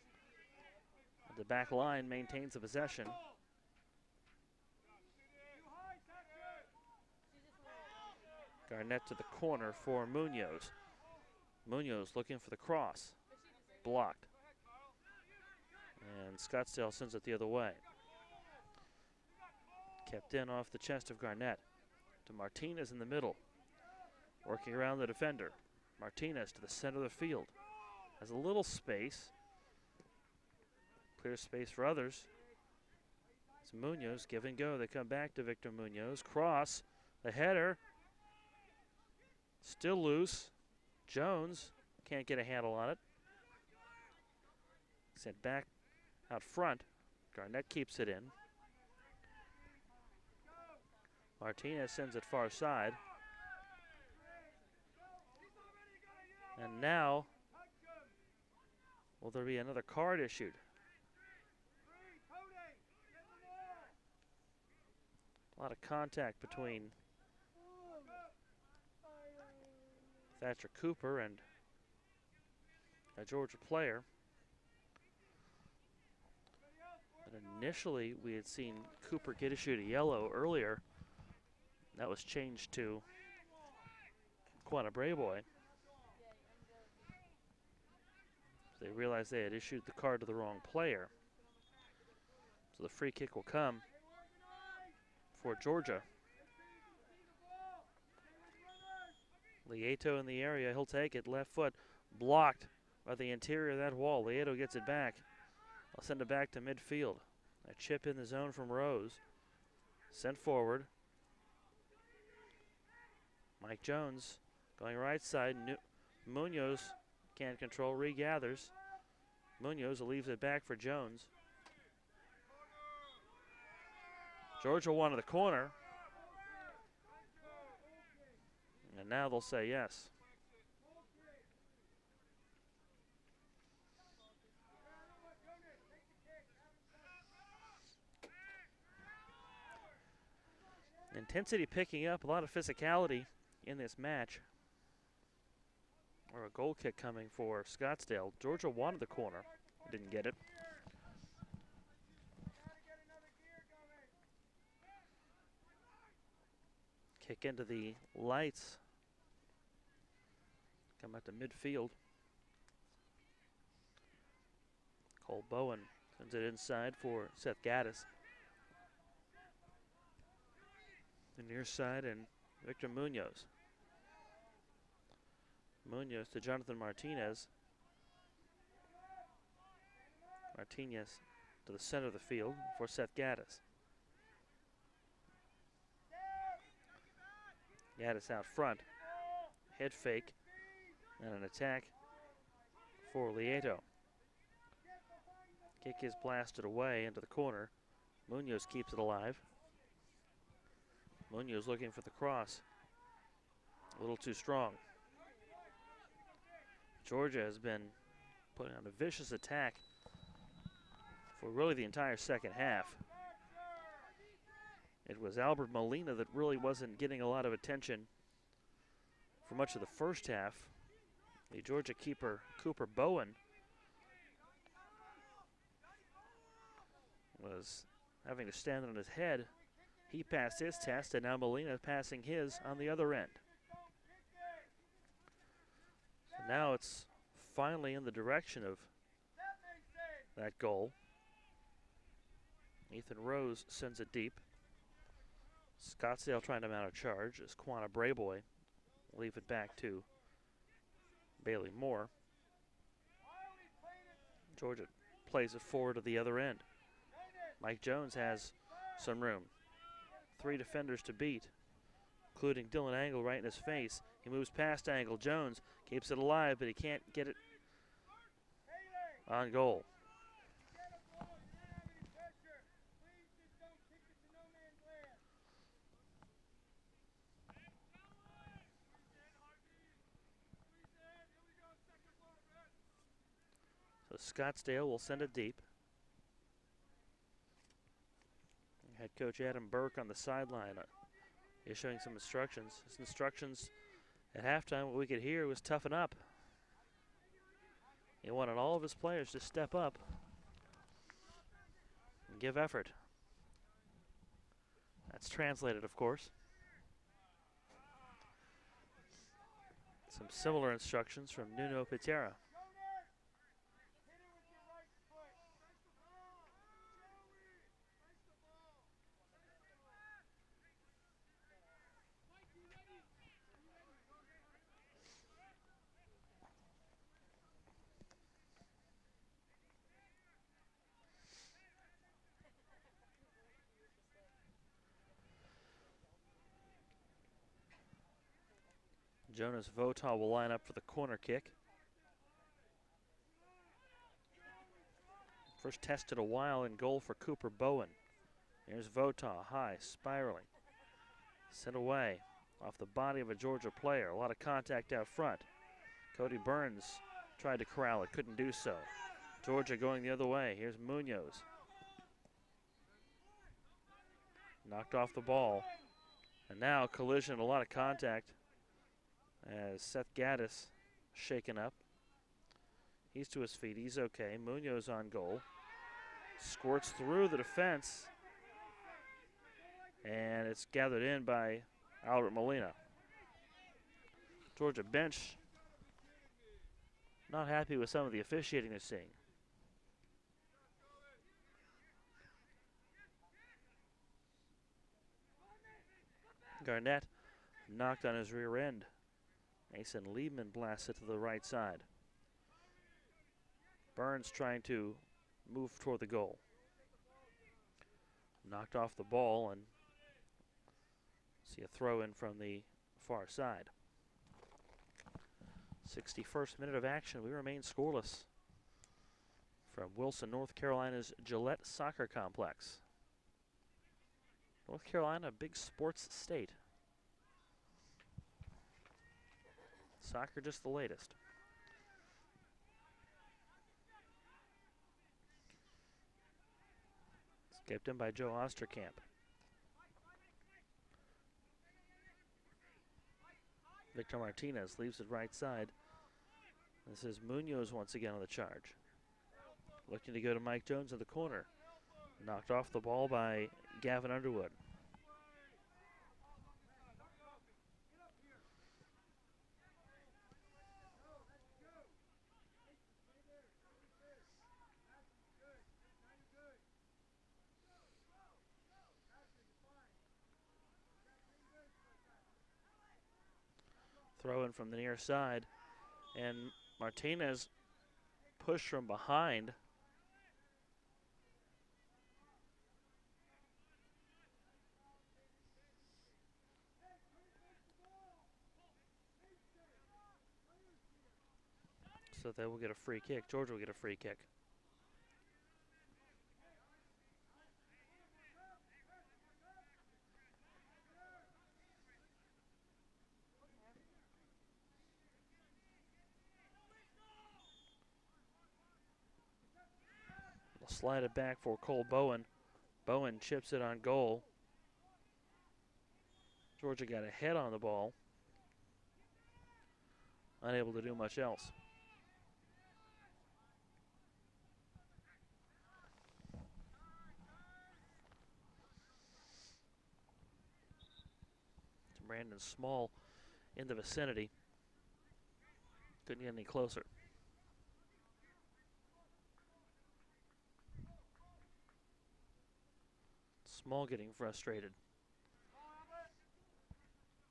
The back line maintains the possession. Garnett to the corner for Munoz. Munoz looking for the cross. Blocked. And Scottsdale sends it the other way. Kept in off the chest of Garnett. To Martinez in the middle. Working around the defender. Martinez to the center of the field. Has a little space. Clear space for others. It's Munoz, give and go. They come back to Victor Munoz. Cross. The header. Still loose. Jones can't get a handle on it. Sent back out front. Garnett keeps it in. Martinez sends it far side. And now, will there be another card issued? lot of contact between Thatcher Cooper and a Georgia player. And initially, we had seen Cooper get issued a yellow earlier. That was changed to Quanah Brayboy. They realized they had issued the card to the wrong player. So the free kick will come for Georgia. Lieto in the area, he'll take it, left foot, blocked by the interior of that wall. Lieto gets it back. I'll send it back to midfield. A chip in the zone from Rose. Sent forward. Mike Jones going right side. Munoz can't control, regathers. Munoz leaves it back for Jones. Georgia wanted the corner. And now they'll say yes. Intensity picking up, a lot of physicality in this match. Or a goal kick coming for Scottsdale. Georgia wanted the corner, didn't get it. Kick into the lights. Come out to midfield. Cole Bowen sends it inside for Seth Gaddis. The near side and Victor Munoz. Munoz to Jonathan Martinez. Martinez to the center of the field for Seth Gaddis. Gaddis out front. Head fake and an attack for Lieto. Kick is blasted away into the corner. Munoz keeps it alive. Munoz looking for the cross. A little too strong. Georgia has been putting on a vicious attack for really the entire second half. It was Albert Molina that really wasn't getting a lot of attention for much of the first half. The Georgia keeper, Cooper Bowen, was having to stand on his head. He passed his test, and now Molina passing his on the other end. So now it's finally in the direction of that goal. Ethan Rose sends it deep. Scottsdale trying to mount a charge as Quanah Brayboy leave it back to Bailey Moore. Georgia plays it forward to the other end. Mike Jones has some room. 3 defenders to beat, including Dylan Angle right in his face. He moves past Angle. Jones keeps it alive, but he can't get it on goal. So Scottsdale will send it deep. Head coach Adam Burke on the sideline issuing some instructions. His instructions at halftime, what we could hear was toughen up. He wanted all of his players to step up and give effort. That's translated, of course. Some similar instructions from Nuno Pitera. Jonas Votaw will line up for the corner kick. First tested a while in goal for Cooper Bowen. Here's Votaw, high, spiraling. Sent away off the body of a Georgia player. A lot of contact out front. Cody Burns tried to corral it, couldn't do so. Georgia going the other way. Here's Munoz. Knocked off the ball. And now collision, a lot of contact as Seth Gaddis shaken up. He's to his feet, he's okay. Munoz on goal. Squirts through the defense. And it's gathered in by Albert Molina. Georgia bench not happy with some of the officiating they're seeing. Garnett knocked on his rear end. Mason Liebman blasts it to the right side. Burns trying to move toward the goal. Knocked off the ball and see a throw in from the far side. 61st minute of action. We remain scoreless from Wilson, North Carolina's Gillette Soccer Complex. North Carolina, a big sports state. Soccer just the latest. Skipped in by Joe Osterkamp. Victor Martinez leaves it right side. This is Munoz once again on the charge. Looking to go to Mike Jones in the corner. Knocked off the ball by Gavin Underwood. Throw in from the near side, and Martinez pushed from behind. So they will get a free kick. Georgia will get a free kick. They'll slide it back for Cole Bowen. Bowen chips it on goal. Georgia got a head on the ball. Unable to do much else. Brandon Small in the vicinity. Couldn't get any closer. Small getting frustrated.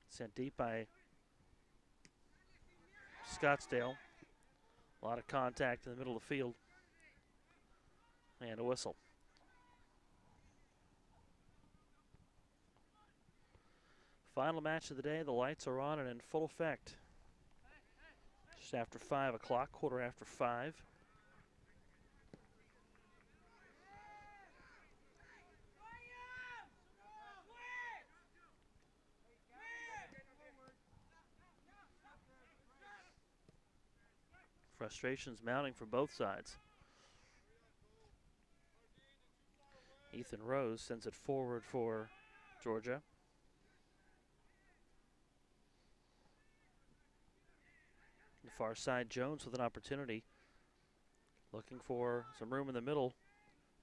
Sent deep by Scottsdale. A lot of contact in the middle of the field. And a whistle. Final match of the day. The lights are on and in full effect. Just after 5 o'clock, quarter after 5. Frustrations mounting for both sides. Ethan Rose sends it forward for Georgia. The far side, Jones with an opportunity. Looking for some room in the middle.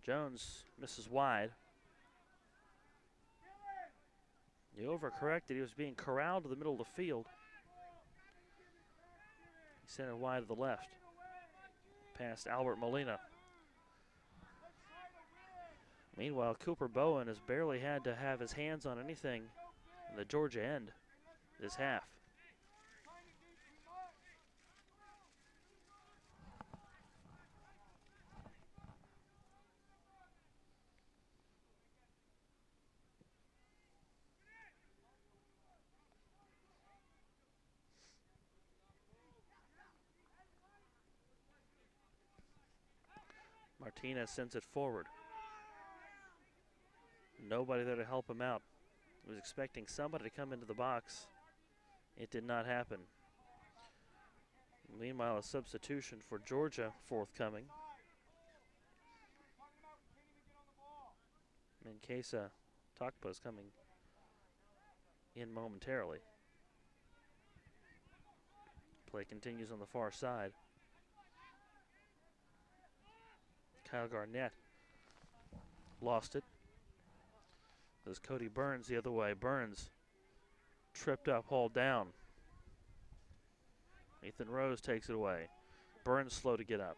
Jones misses wide. He overcorrected. He was being corralled to the middle of the field. He sent it wide to the left. Past Albert Molina. Meanwhile, Cooper Bowen has barely had to have his hands on anything in the Georgia end this half. Martinez sends it forward. Nobody there to help him out. He was expecting somebody to come into the box. It did not happen. Meanwhile, a substitution for Georgia forthcoming. In case Takpa's coming in momentarily. Play continues on the far side. Kyle Garnett lost it. There's Cody Burns the other way. Burns tripped up, hauled down. Ethan Rose takes it away. Burns slow to get up.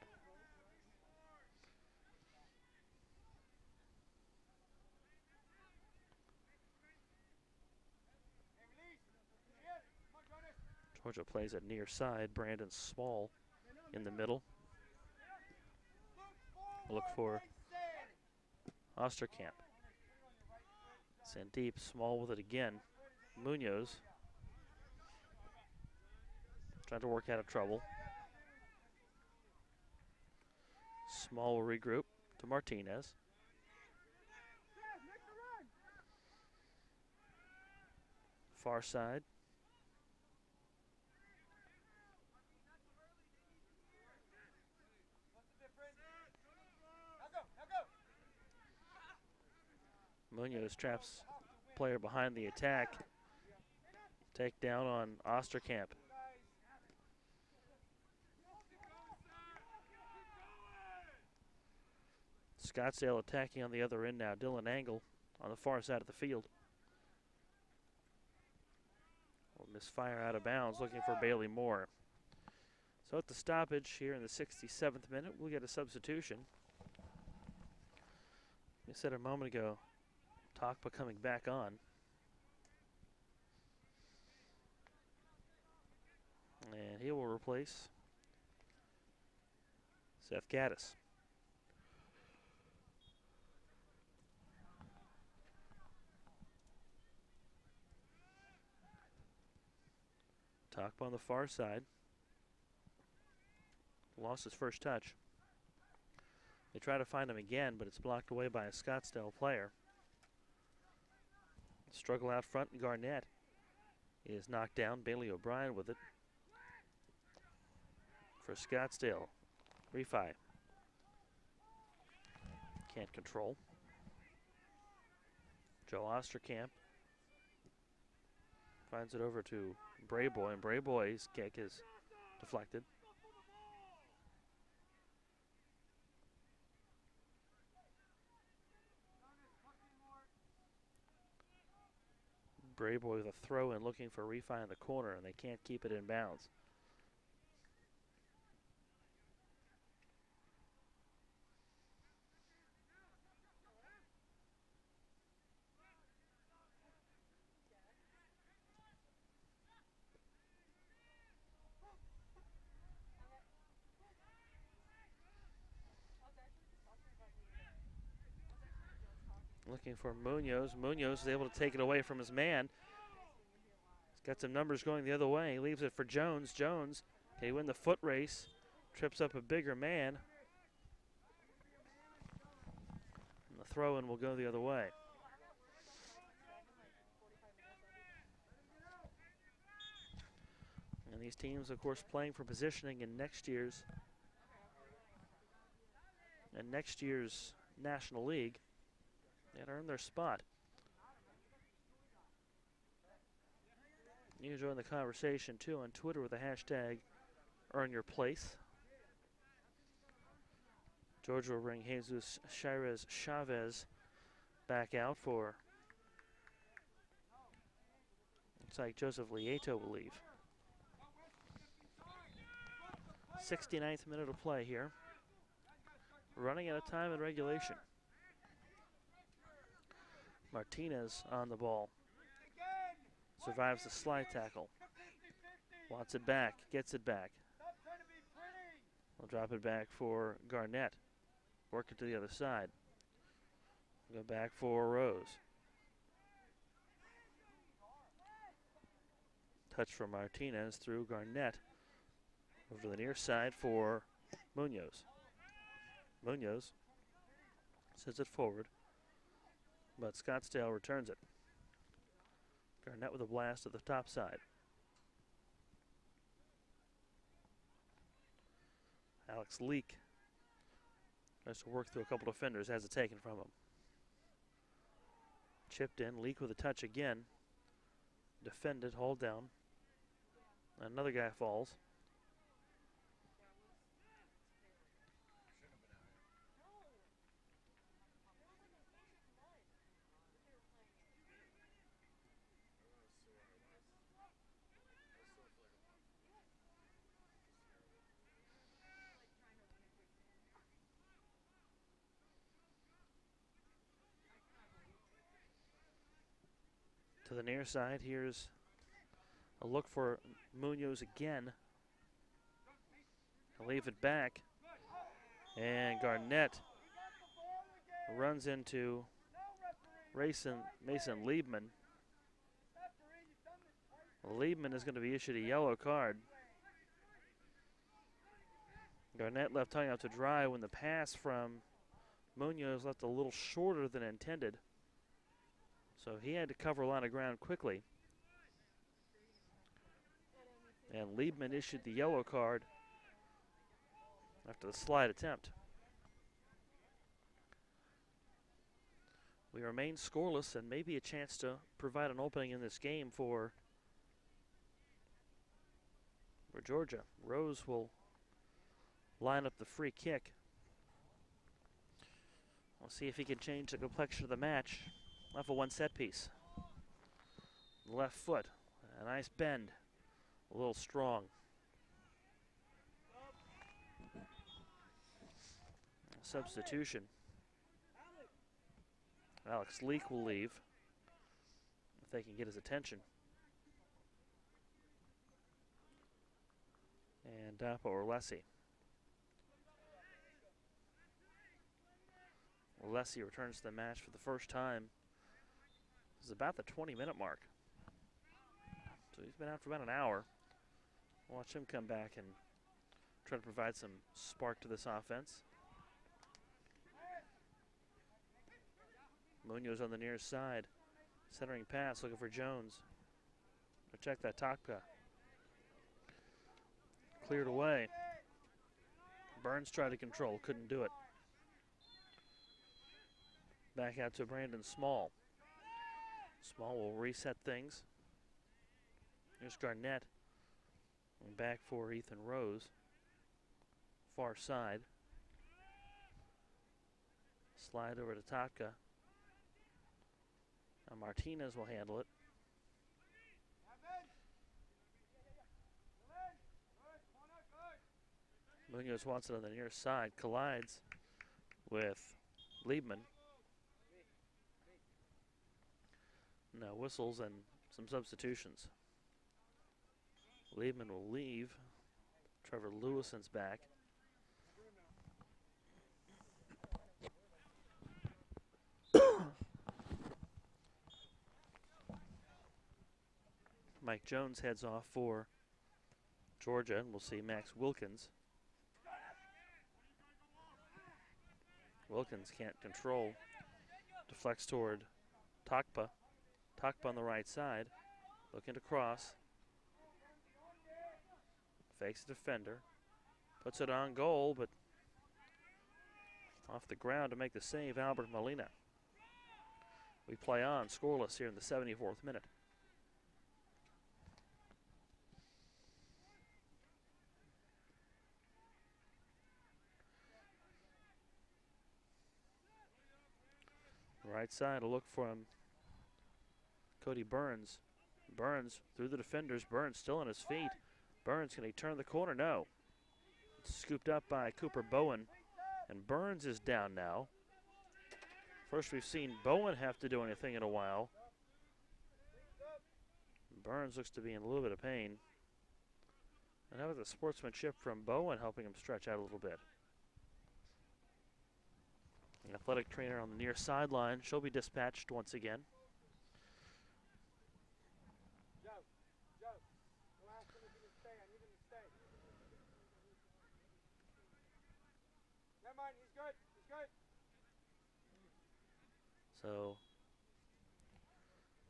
Georgia plays at near side. Brandon Small in the middle. Look for Osterkamp. Send deep. Small with it again. Munoz trying to work out of trouble. Small will regroup to Martinez. Far side. Munoz traps player behind the attack. Take down on Osterkamp. Scottsdale attacking on the other end now. Dylan Angle on the far side of the field. Will misfire out of bounds, looking for Bailey Moore. So at the stoppage here in the 67th minute, we'll get a substitution. We said a moment ago, Takpa coming back on. And he will replace Seth Gaddis. Takpa on the far side. Lost his first touch. They try to find him again, but it's blocked away by a Scottsdale player. Struggle out front, and Garnett is knocked down. Bailey O'Brien with it for Scottsdale. Refi. Can't control. Joe Osterkamp finds it over to Brayboy, and Brayboy's kick is deflected. Brayboy with a throw in, looking for Refi in the corner, and they can't keep it in bounds. Looking for Munoz. Munoz is able to take it away from his man. He's got some numbers going the other way. He leaves it for Jones. Jones, can he win the foot race? Trips up a bigger man. And the throw-in will go the other way. And these teams, of course, playing for positioning in next year's National League. And earn their spot. You can join the conversation too on Twitter with the hashtag #EarnYourPlace. Georgia will bring Jesus Chavez back out for. Looks like Joseph Lieto will leave. 69th minute of play here. Running out of time in regulation. Martinez on the ball. Survives the slide tackle. Wants it back. Gets it back. We'll drop it back for Garnett. Work it to the other side. Go back for Rose. Touch from Martinez through Garnett. Over to the near side for Munoz. Munoz sends it forward, but Scottsdale returns it. Garnett with a blast at the top side. Alex Leak tries to work through a couple defenders, has it taken from him. Chipped in, Leak with a touch again. Defended, hauled down. Another guy falls. To the near side, here's a look for Munoz again. He'll leave it back. And Garnett runs into Mason Liebman. Liebman is going to be issued a yellow card. Garnett left hung out to dry when the pass from Munoz left a little shorter than intended. So he had to cover a lot of ground quickly. And Liebman issued the yellow card after the slide attempt. We remain scoreless and maybe a chance to provide an opening in this game for Georgia. Rose will line up the free kick. We'll see if he can change the complexion of the match off of one set piece. Left foot, a nice bend, a little strong. Substitution. Alex Leak will leave if they can get his attention. And Dapo Orlesi. Orlesi returns to the match for the first time. This is about the 20-minute mark. So he's been out for about an hour. Watch him come back and try to provide some spark to this offense. Munoz on the near side. Centering pass, looking for Jones. Check that Takpa. Cleared away. Burns tried to control, couldn't do it. Back out to Brandon Small. Small will reset things. Here's Garnett. And back for Ethan Rose. Far side. Slide over to Taka. Now Martinez will handle it. Munoz wants it on the near side. Collides with Liebman. Now whistles and some substitutions. Liebman will leave. Trevor Lewison's back. Mike Jones heads off for Georgia, and we'll see Max Wilkins. Wilkins can't control. Deflects toward Takpa. Takpa on the right side. Looking to cross. Fakes the defender. Puts it on goal, but off the ground to make the save, Albert Molina. We play on, scoreless here in the 74th minute. Right side, a look from Cody Burns. Burns through the defenders. Burns still on his feet. Burns, can he turn the corner? No. It's scooped up by Cooper Bowen. And Burns is down now. First we've seen Bowen have to do anything in a while. Burns looks to be in a little bit of pain. And how about the sportsmanship from Bowen helping him stretch out a little bit? The athletic trainer on the near sideline. She'll be dispatched once again. Never mind, he's good. He's good. So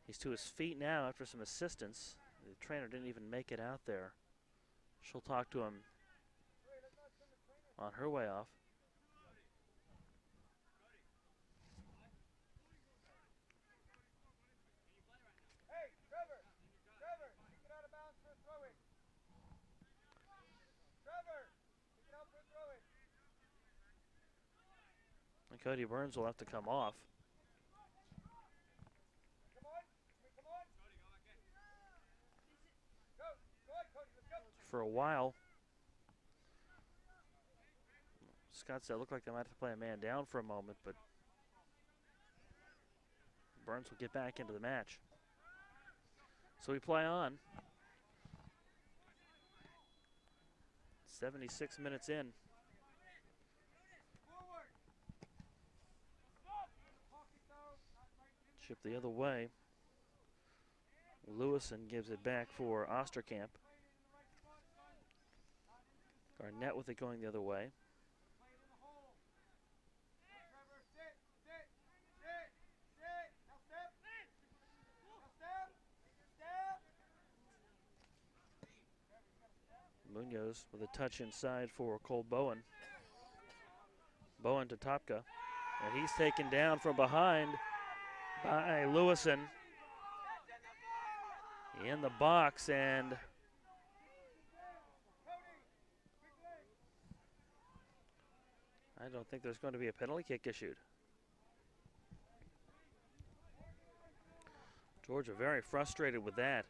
he's to his feet now after some assistance. The trainer didn't even make it out there. She'll talk to him on her way off. And Cody Burns will have to come off. For a while, Scottsdale looked like they might have to play a man down for a moment, but Burns will get back into the match. So we play on. 76 minutes in. Chip the other way. Lewison gives it back for Osterkamp. Garnett with it going the other way. Munoz with a touch inside for Cole Bowen. Bowen to Topka. And he's taken down from behind by Lewison. In the box, and I don't think there's going to be a penalty kick issued. Georgia very frustrated with that.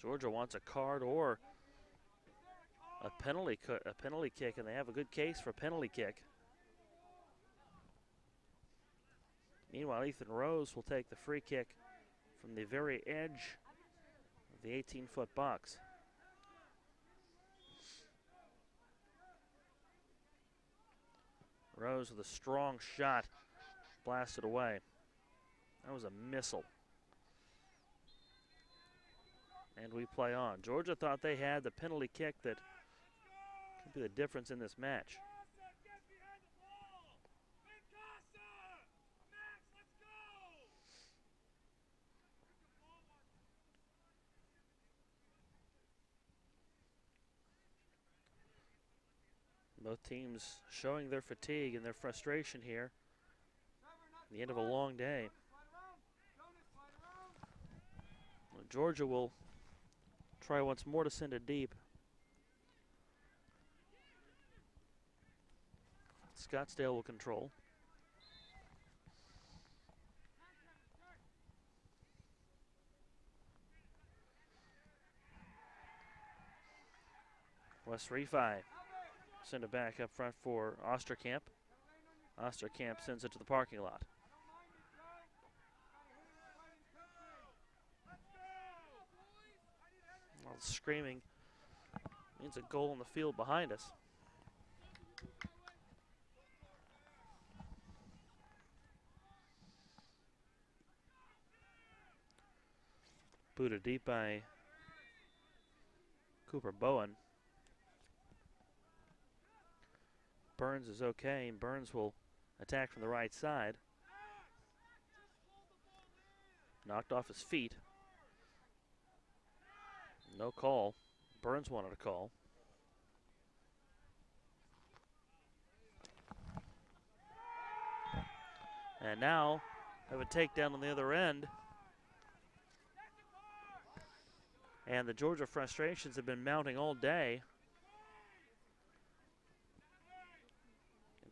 Georgia wants a card or a penalty kick, and they have a good case for a penalty kick. Meanwhile, Ethan Rose will take the free kick from the very edge of the 18-foot box. Rose with a strong shot, blasted away. That was a missile. And we play on. Georgia thought they had the penalty kick that could be the difference in this match. Both teams showing their fatigue and their frustration here at the end of a long day. Well, Georgia will try once more to send it deep. Scottsdale will control. West Refi send it back up front for Osterkamp. Osterkamp sends it to the parking lot. Well, screaming means a goal in the field behind us. Booted deep by Cooper Bowen. Burns is okay, and Burns will attack from the right side. Knocked off his feet. No call. Burns wanted a call. And now have a takedown on the other end. And the Georgia frustrations have been mounting all day.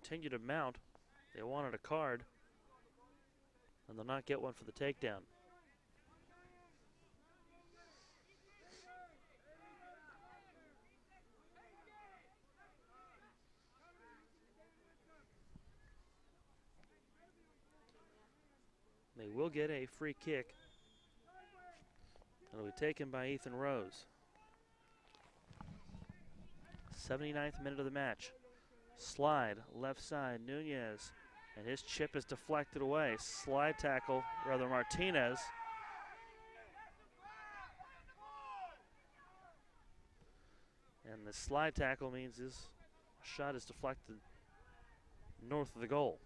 Continue to mount. They wanted a card, and they'll not get one for the takedown. They will get a free kick. It'll be taken by Ethan Rose. 79th minute of the match. Slide, left side, Nunez, and his chip is deflected away. Slide tackle, rather Martinez. And the slide tackle means his shot is deflected north of the goal.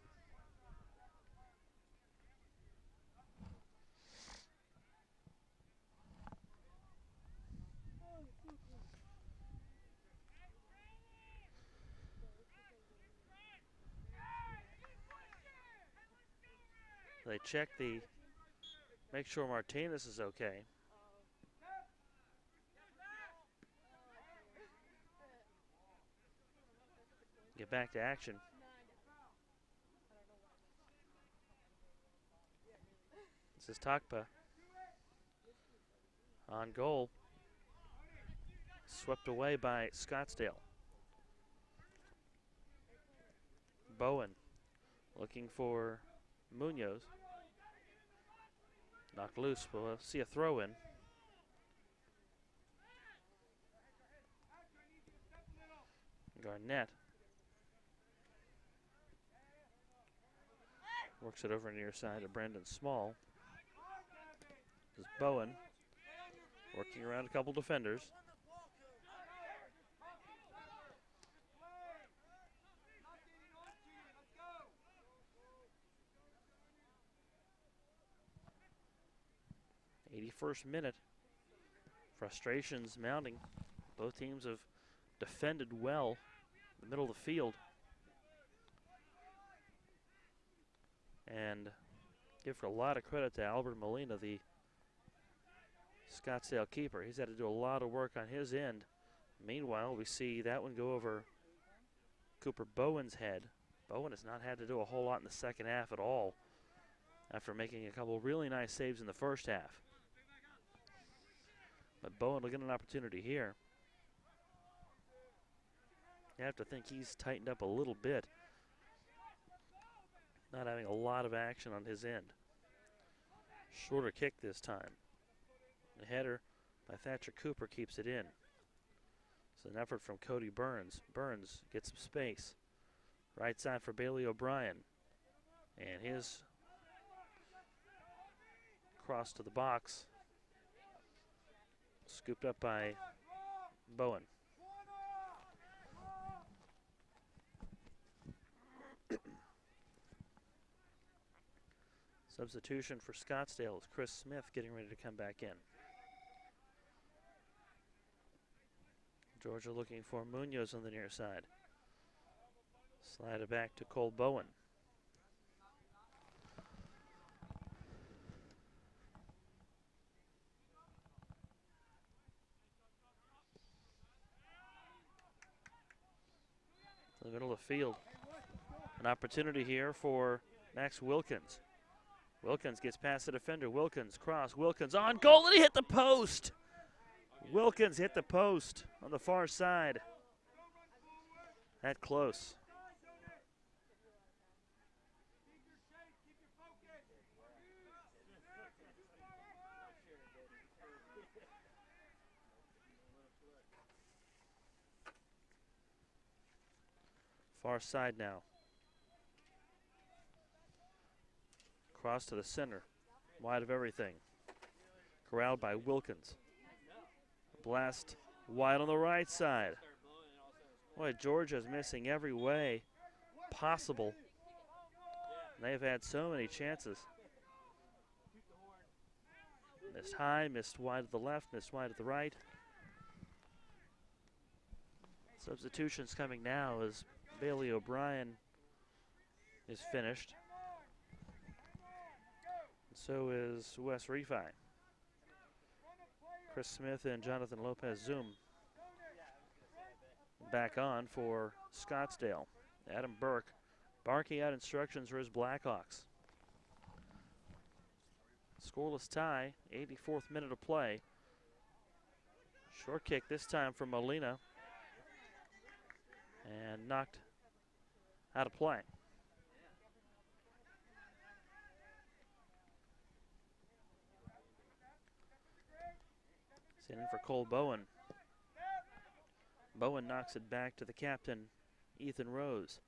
They check make sure Martinez is okay. get back to action. This is Takpa on goal. Swept away by Scottsdale. Bowen looking for Munoz. Knocked loose. We'll see a throw in. Garnett works it over near side to Brandon Small. This is Bowen working around a couple defenders. '81st minute. Frustrations mounting. Both teams have defended well in the middle of the field. And give a lot of credit to Albert Molina, the Scottsdale keeper. He's had to do a lot of work on his end. Meanwhile, we see that one go over Cooper Bowen's head. Bowen has not had to do a whole lot in the second half at all after making a couple really nice saves in the first half. But Bowen will get an opportunity here. You have to think he's tightened up a little bit. Not having a lot of action on his end. Shorter kick this time. The header by Thatcher Cooper keeps it in. It's an effort from Cody Burns. Burns gets some space. Right side for Bailey O'Brien. And his cross to the box. Scooped up by Bowen. Substitution for Scottsdale is Chris Smith getting ready to come back in. Georgia looking for Munoz on the near side. Slide it back to Cole Bowen. The middle of the field. An opportunity here for Max Wilkins. Wilkins gets past the defender. Wilkins cross. Wilkins on goal, and he hit the post. Wilkins hit the post on the far side. That close. Far side now. Cross to the center. Wide of everything. Corralled by Wilkins. Blast wide on the right side. Boy, Georgia's missing every way possible. They've had so many chances. Missed high, missed wide to the left, missed wide to the right. Substitutions coming now as Bailey O'Brien is finished. And so is Wes Refi. Chris Smith and Jonathan Lopez Zoom back on for Scottsdale. Adam Burke barking out instructions for his Blackhawks. Scoreless tie, 84th minute of play. Short kick this time from Molina. And knocked out of play. Sitting for Cole Bowen. Bowen knocks it back to the captain, Ethan Rose.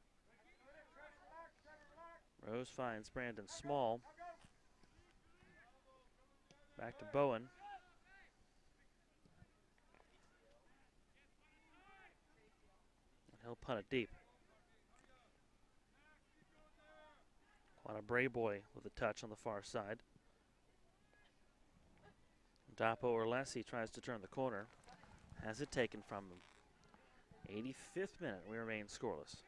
Rose finds Brandon Small. Back to Bowen. And he'll punt it deep. Quanah Brayboy with a touch on the far side. Dapo Orlesi tries to turn the corner. Has it taken from him. 85th minute, we remain scoreless.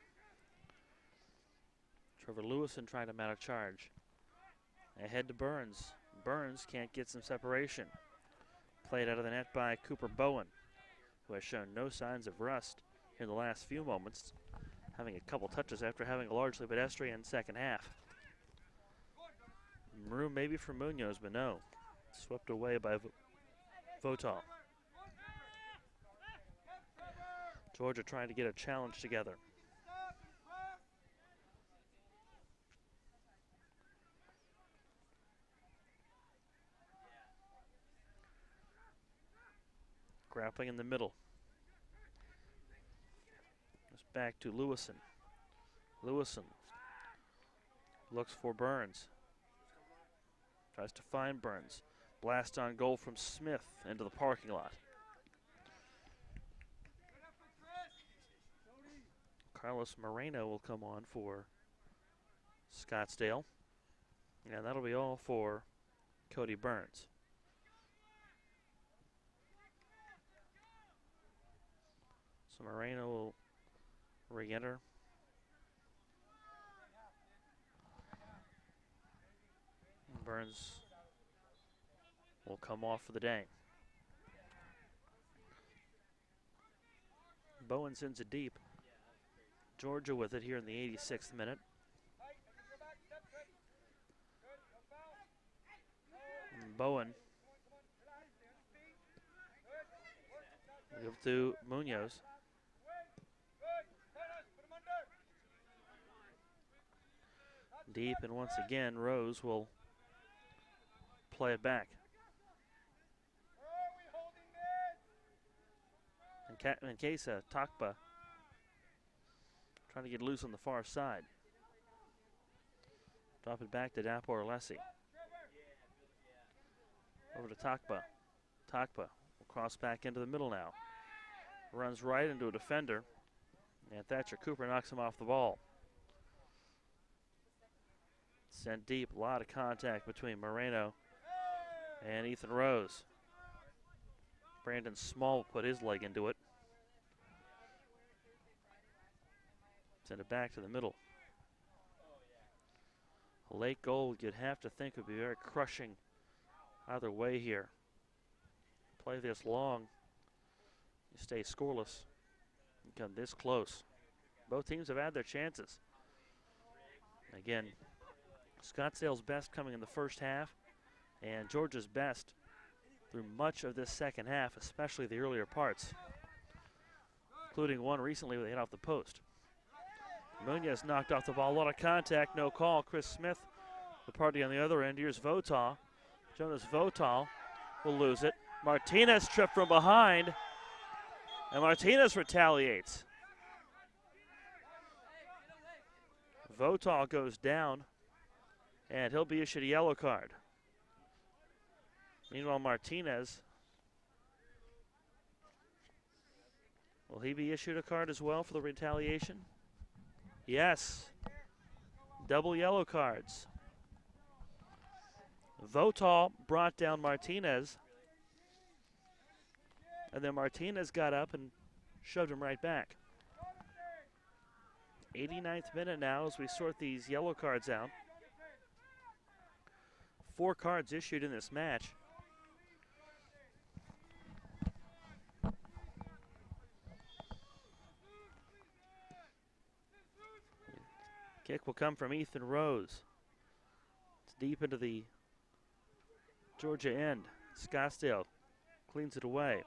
Trevor Lewison trying to mount a charge. Ahead to Burns. Burns can't get some separation. Played out of the net by Cooper Bowen, who has shown no signs of rust in the last few moments. having a couple touches after having a largely pedestrian second half. Room maybe for Munoz, but no. Swept away by Votal. Georgia trying to get a challenge together. Grappling in the middle. It's back to Lewison. Lewison looks for Burns. Tries to find Burns. Blast on goal from Smith into the parking lot. Carlos Moreno will come on for Scottsdale. And that'll be all for Cody Burns. So Moreno will re-enter. Burns will come off for the day. Bowen sends it deep. Georgia with it here in the 86th minute. And Bowen give to Munoz. Deep, and once again Rose will play it back. In case Takpa trying to get loose on the far side. Drop it back to Dapo Orlesi. Over to Takpa. Takpa will cross back into the middle now. Runs right into a defender. And Thatcher Cooper knocks him off the ball. Sent deep, a lot of contact between Moreno and Ethan Rose. Brandon Small put his leg into it. Send it back to the middle. A late goal you'd have to think would be very crushing either way here. Play this long, you stay scoreless. You come this close. Both teams have had their chances. Again, Scottsdale's best coming in the first half, and Georgia's best through much of this second half, especially the earlier parts, including one recently where they hit off the post. Munoz knocked off the ball, a lot of contact, no call. Chris Smith, the party on the other end. Here's Votal. Jonas Votal will lose it. Martinez tripped from behind, and Martinez retaliates. Votal goes down, and he'll be issued a yellow card. Meanwhile, Martinez, will he be issued a card as well for the retaliation? Yes. Double yellow cards. Votal brought down Martinez, and then Martinez got up and shoved him right back. 89th minute now as we sort these yellow cards out. 4 cards issued in this match. Kick will come from Ethan Rose. It's deep into the Georgia end. Scottsdale cleans it away.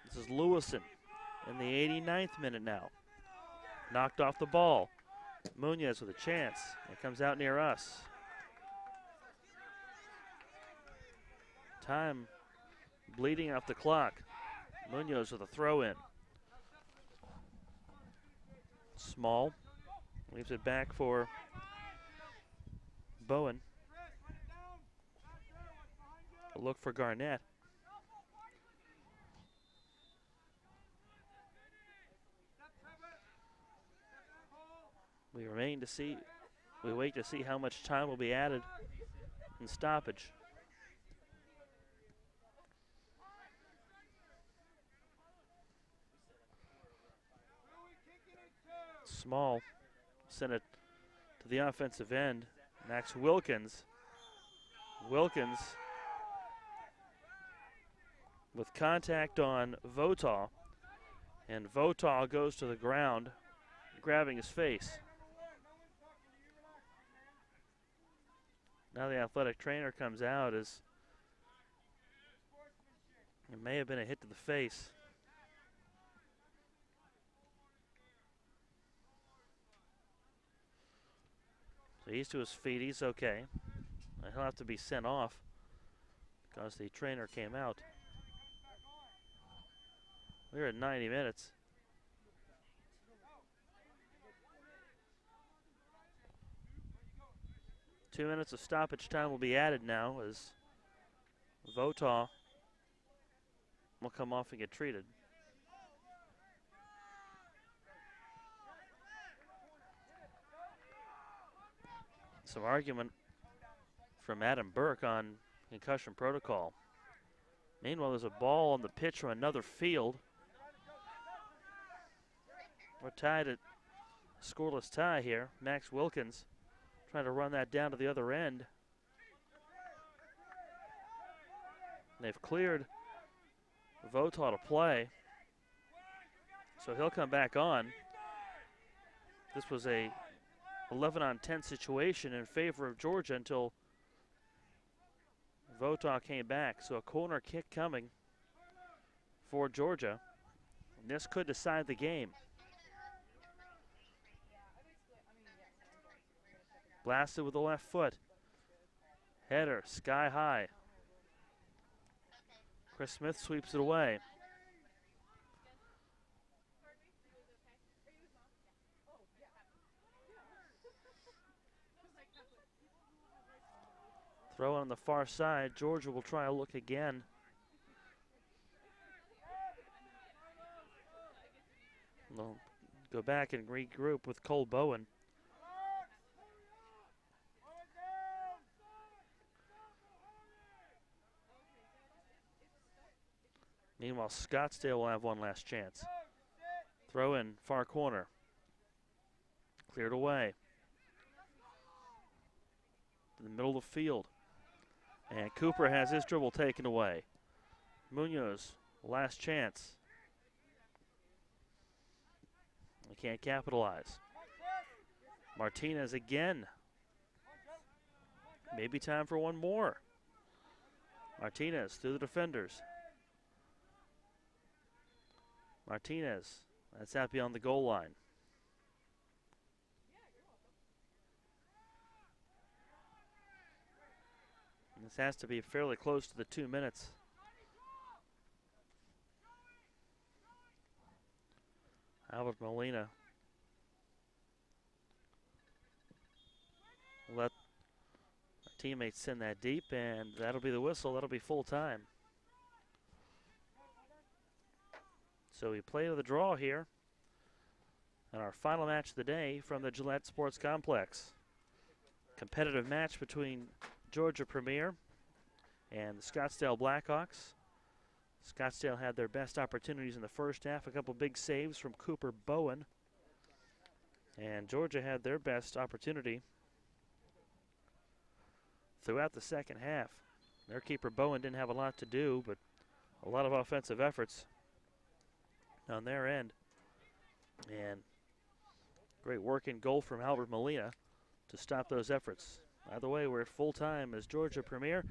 This is Lewison in the 89th minute now. Knocked off the ball. Munoz with a chance. It comes out near us. Time bleeding off the clock. Munoz with a throw in. Small leaves it back for Bowen. A look for Garnett. We wait to see how much time will be added in stoppage. Small sent it to the offensive end. Max Wilkins. Wilkins with contact on Votal. And Votal goes to the ground grabbing his face. Now the athletic trainer comes out as it may have been a hit to the face. So he's to his feet, he's okay. He'll have to be sent off because the trainer came out. We're at 90 minutes. Two minutes of stoppage time will be added now as Votaw will come off and get treated. Some argument from Adam Burke on concussion protocol. Meanwhile, there's a ball on the pitch from another field. We're tied at scoreless tie here. Max Wilkins trying to run that down to the other end. They've cleared Votaw to play, so he'll come back on. This was a 11-on-10 situation in favor of Georgia until Votaw came back. So a corner kick coming for Georgia. And this could decide the game. Blasted with the left foot. Header sky high. Chris Smith sweeps it away. Throw on the far side. Georgia will try a look again. They'll go back and regroup with Cole Bowen. Meanwhile, Scottsdale will have one last chance. Throw in, far corner. Cleared away. In the middle of the field. And Cooper has his dribble taken away. Munoz, last chance. He can't capitalize. Martinez again. Maybe time for one more. Martinez through the defenders. Martinez, that's out beyond the goal line. And this has to be fairly close to the 2 minutes. Albert Molina let teammates send that deep, and that'll be the whistle. That'll be full time. So we play to the draw here in our final match of the day from the Gillette Sports Complex. Competitive match between Georgia Premeir and the Scottsdale Blackhawks. Scottsdale had their best opportunities in the first half, a couple big saves from Cooper Bowen. And Georgia had their best opportunity throughout the second half. Their keeper Bowen didn't have a lot to do, but a lot of offensive efforts on their end. And great work in goal from Albert Molina to stop those efforts. Either way, we're at full time as Georgia Premeir